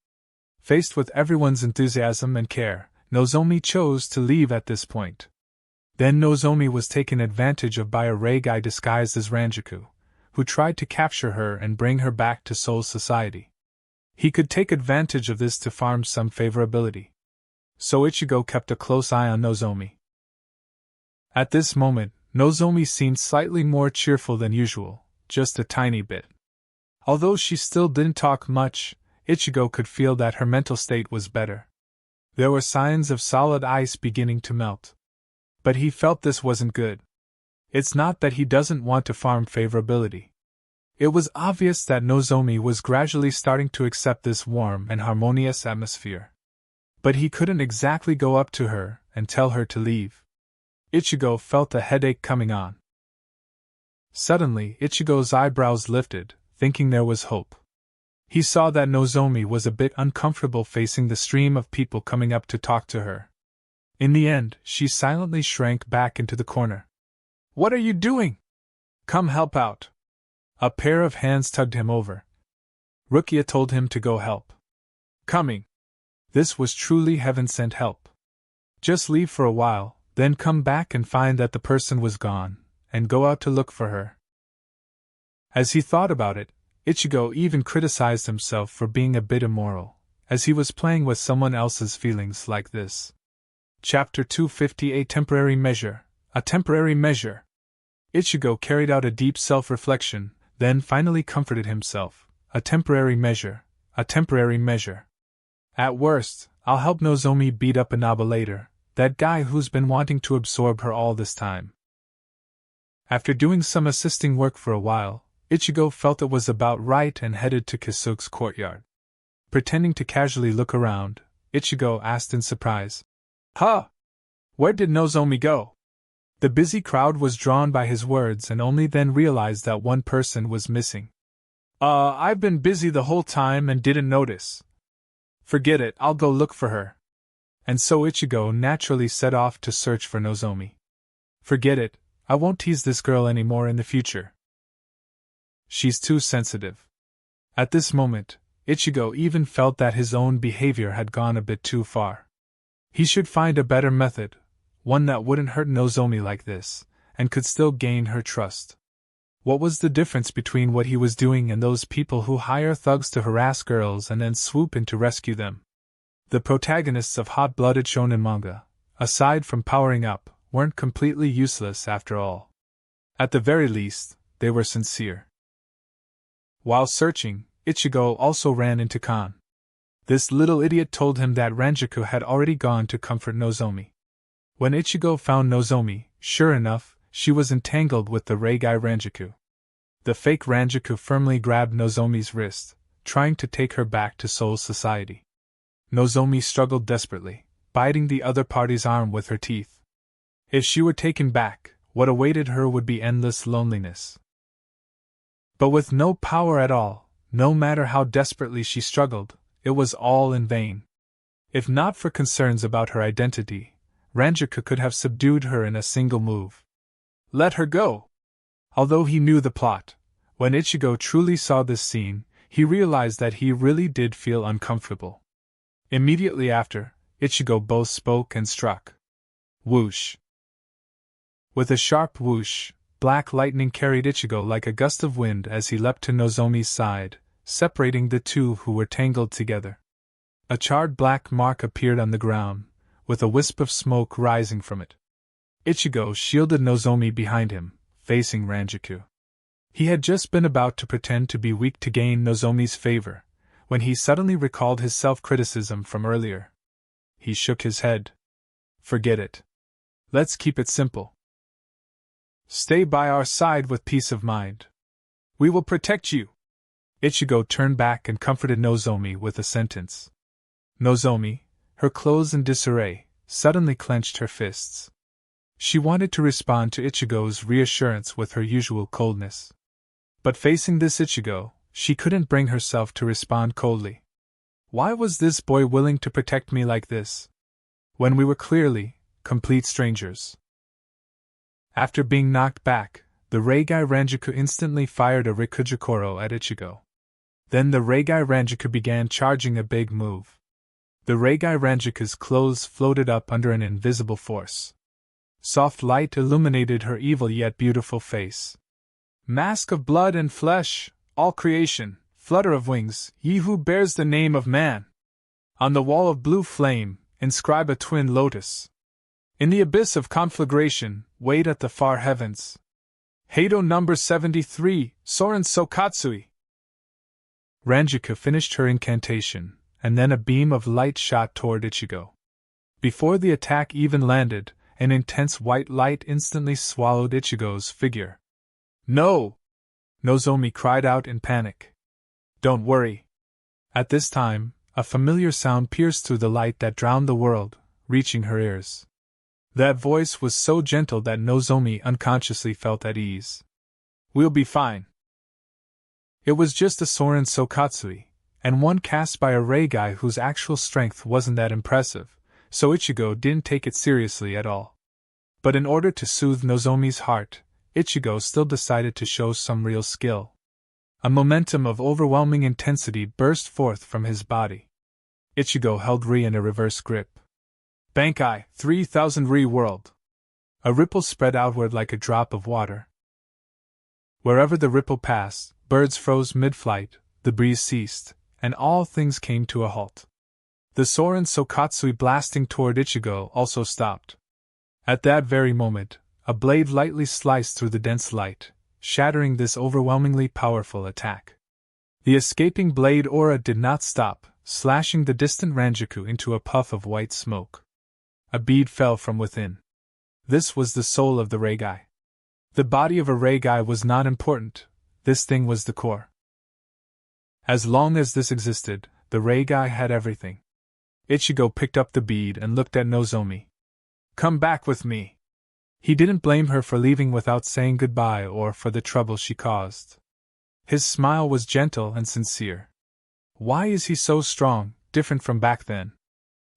[SPEAKER 1] Faced with everyone's enthusiasm and care, Nozomi chose to leave at this point. Then Nozomi was taken advantage of by a Reigai disguised as Ranjaku, who tried to capture her and bring her back to Soul Society. He could take advantage of this to farm some favorability. So Ichigo kept a close eye on Nozomi. At this moment, Nozomi seemed slightly more cheerful than usual, just a tiny bit. Although she still didn't talk much, Ichigo could feel that her mental state was better. There were signs of solid ice beginning to melt. But he felt this wasn't good. It's not that he doesn't want to farm favorability. It was obvious that Nozomi was gradually starting to accept this warm and harmonious atmosphere. But he couldn't exactly go up to her and tell her to leave. Ichigo felt a headache coming on. Suddenly, Ichigo's eyebrows lifted, thinking there was hope. He saw that Nozomi was a bit uncomfortable facing the stream of people coming up to talk to her. In the end, she silently shrank back into the corner. What are you doing? Come help out. A pair of hands tugged him over. Rukia told him to go help. Coming. This was truly heaven-sent help. Just leave for a while, then come back and find that the person was gone, and go out to look for her. As he thought about it, Ichigo even criticized himself for being a bit immoral, as he was playing with someone else's feelings like this. Chapter 250 A Temporary Measure. A temporary measure. Ichigo carried out a deep self-reflection, then finally comforted himself. A temporary measure. A temporary measure. At worst, I'll help Nozomi beat up Inaba later, that guy who's been wanting to absorb her all this time. After doing some assisting work for a while, Ichigo felt it was about right and headed to Kasuke's courtyard. Pretending to casually look around, Ichigo asked in surprise, Huh! Where did Nozomi go? The busy crowd was drawn by his words and only then realized that one person was missing. I've been busy the whole time and didn't notice. Forget it, I'll go look for her. And so Ichigo naturally set off to search for Nozomi. Forget it, I won't tease this girl anymore in the future. She's too sensitive. At this moment, Ichigo even felt that his own behavior had gone a bit too far. He should find a better method, one that wouldn't hurt Nozomi like this, and could still gain her trust. What was the difference between what he was doing and those people who hire thugs to harass girls and then swoop in to rescue them? The protagonists of hot-blooded shonen manga, aside from powering up, weren't completely useless after all. At the very least, they were sincere. While searching, Ichigo also ran into Kan. This little idiot told him that Ranjaku had already gone to comfort Nozomi. When Ichigo found Nozomi, sure enough, she was entangled with the Reigai Ranjaku. The fake Ranjaku firmly grabbed Nozomi's wrist, trying to take her back to Soul Society. Nozomi struggled desperately, biting the other party's arm with her teeth. If she were taken back, what awaited her would be endless loneliness. But with no power at all, no matter how desperately she struggled, it was all in vain. If not for concerns about her identity, Ranjika could have subdued her in a single move. Let her go! Although he knew the plot, when Ichigo truly saw this scene, he realized that he really did feel uncomfortable. Immediately after, Ichigo both spoke and struck. Whoosh! With a sharp whoosh, black lightning carried Ichigo like a gust of wind as he leapt to Nozomi's side, separating the two who were tangled together. A charred black mark appeared on the ground, with a wisp of smoke rising from it. Ichigo shielded Nozomi behind him, facing Ranjika. He had just been about to pretend to be weak to gain Nozomi's favor, when he suddenly recalled his self-criticism from earlier. He shook his head. Forget it. Let's keep it simple. Stay by our side with peace of mind. We will protect you. Ichigo turned back and comforted Nozomi with a sentence. Nozomi, her clothes in disarray, suddenly clenched her fists. She wanted to respond to Ichigo's reassurance with her usual coldness. But facing this Ichigo, she couldn't bring herself to respond coldly. Why was this boy willing to protect me like this, when we were clearly complete strangers? After being knocked back, the Reigai Ranjika instantly fired a Rikujikoro at Ichigo. Then the Reigai Ranjika began charging a big move. The Reigai Ranjika's clothes floated up under an invisible force. Soft light illuminated her evil yet beautiful face. Mask of blood and flesh, all creation, flutter of wings, ye who bears the name of man. On the wall of blue flame, inscribe a twin lotus. In the abyss of conflagration, wait at the far heavens. Heido number 73, Soren Sokatsui. Ranjika finished her incantation, and then a beam of light shot toward Ichigo. Before the attack even landed, an intense white light instantly swallowed Ichigo's figure. No! Nozomi cried out in panic. Don't worry. At this time, a familiar sound pierced through the light that drowned the world, reaching her ears. That voice was so gentle that Nozomi unconsciously felt at ease. We'll be fine. It was just a Soren Sokatsui, and one cast by a Reigai whose actual strength wasn't that impressive, so Ichigo didn't take it seriously at all. But in order to soothe Nozomi's heart, Ichigo still decided to show some real skill. A momentum of overwhelming intensity burst forth from his body. Ichigo held Ri in a reverse grip. Bankai, 3000 Ri whirled. A ripple spread outward like a drop of water. Wherever the ripple passed, birds froze mid-flight, the breeze ceased, and all things came to a halt. The Soren Sokatsui blasting toward Ichigo also stopped. At that very moment, a blade lightly sliced through the dense light, shattering this overwhelmingly powerful attack. The escaping blade aura did not stop, slashing the distant Ranjiku into a puff of white smoke. A bead fell from within. This was the soul of the Reigai. The body of a Reigai was not important, this thing was the core. As long as this existed, the Reigai had everything. Ichigo picked up the bead and looked at Nozomi. Come back with me. He didn't blame her for leaving without saying goodbye or for the trouble she caused. His smile was gentle and sincere. Why is he so strong, different from back then?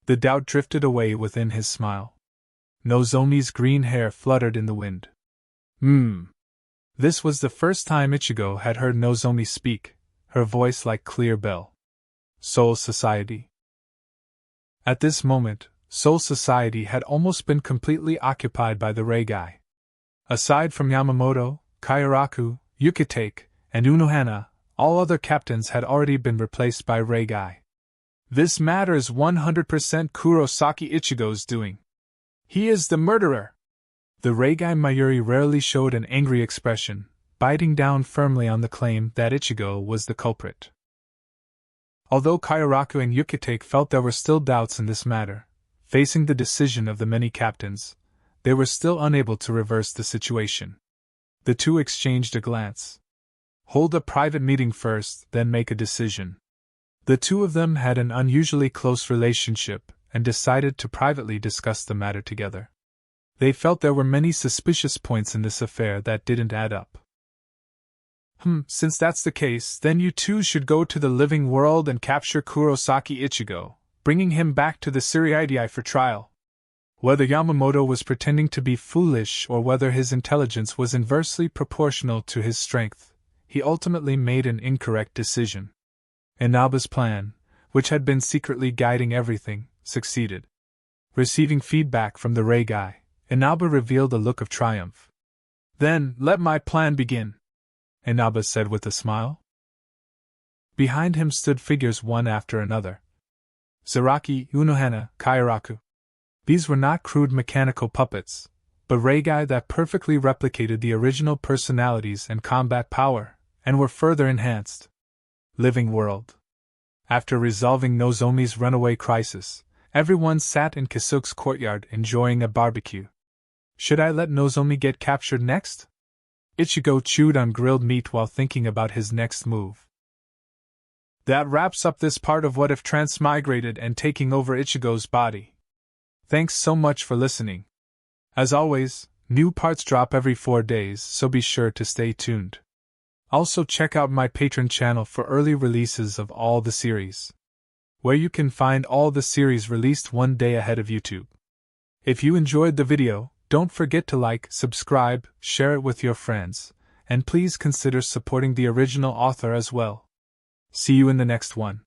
[SPEAKER 1] The doubt drifted away within his smile. Nozomi's green hair fluttered in the wind. This was the first time Ichigo had heard Nozomi speak, her voice like clear bell. Soul Society. At this moment, Soul Society had almost been completely occupied by the Reigai. Aside from Yamamoto, Kairaku, Yukitake, and Unohana, all other captains had already been replaced by Reigai. This matter is 100% Kurosaki Ichigo's doing. He is the murderer! The Reigai Mayuri rarely showed an angry expression, biting down firmly on the claim that Ichigo was the culprit. Although Kairaku and Yukitake felt there were still doubts in this matter, facing the decision of the many captains, they were still unable to reverse the situation. The two exchanged a glance. Hold a private meeting first, then make a decision. The two of them had an unusually close relationship, and decided to privately discuss the matter together. They felt there were many suspicious points in this affair that didn't add up. Since that's the case, then you two should go to the living world and capture Kurosaki Ichigo, bringing him back to the Seriidii for trial. Whether Yamamoto was pretending to be foolish or whether his intelligence was inversely proportional to his strength, he ultimately made an incorrect decision. Inaba's plan, which had been secretly guiding everything, succeeded. Receiving feedback from the Ray guy, Inaba revealed a look of triumph. Then, let my plan begin, Inaba said with a smile. Behind him stood figures one after another. Zaraki, Unohana, Kairaku. These were not crude mechanical puppets, but Reigai that perfectly replicated the original personalities and combat power, and were further enhanced. Living world. After resolving Nozomi's runaway crisis, everyone sat in Kisuke's courtyard enjoying a barbecue. Should I let Nozomi get captured next? Ichigo chewed on grilled meat while thinking about his next move. That wraps up this part of What If Transmigrated and taking over Ichigo's body. Thanks so much for listening. As always, new parts drop every 4 days, so be sure to stay tuned. Also check out my Patreon channel for early releases of all the series, where you can find all the series released 1 day ahead of YouTube. If you enjoyed the video, don't forget to like, subscribe, share it with your friends, and please consider supporting the original author as well. See you in the next one.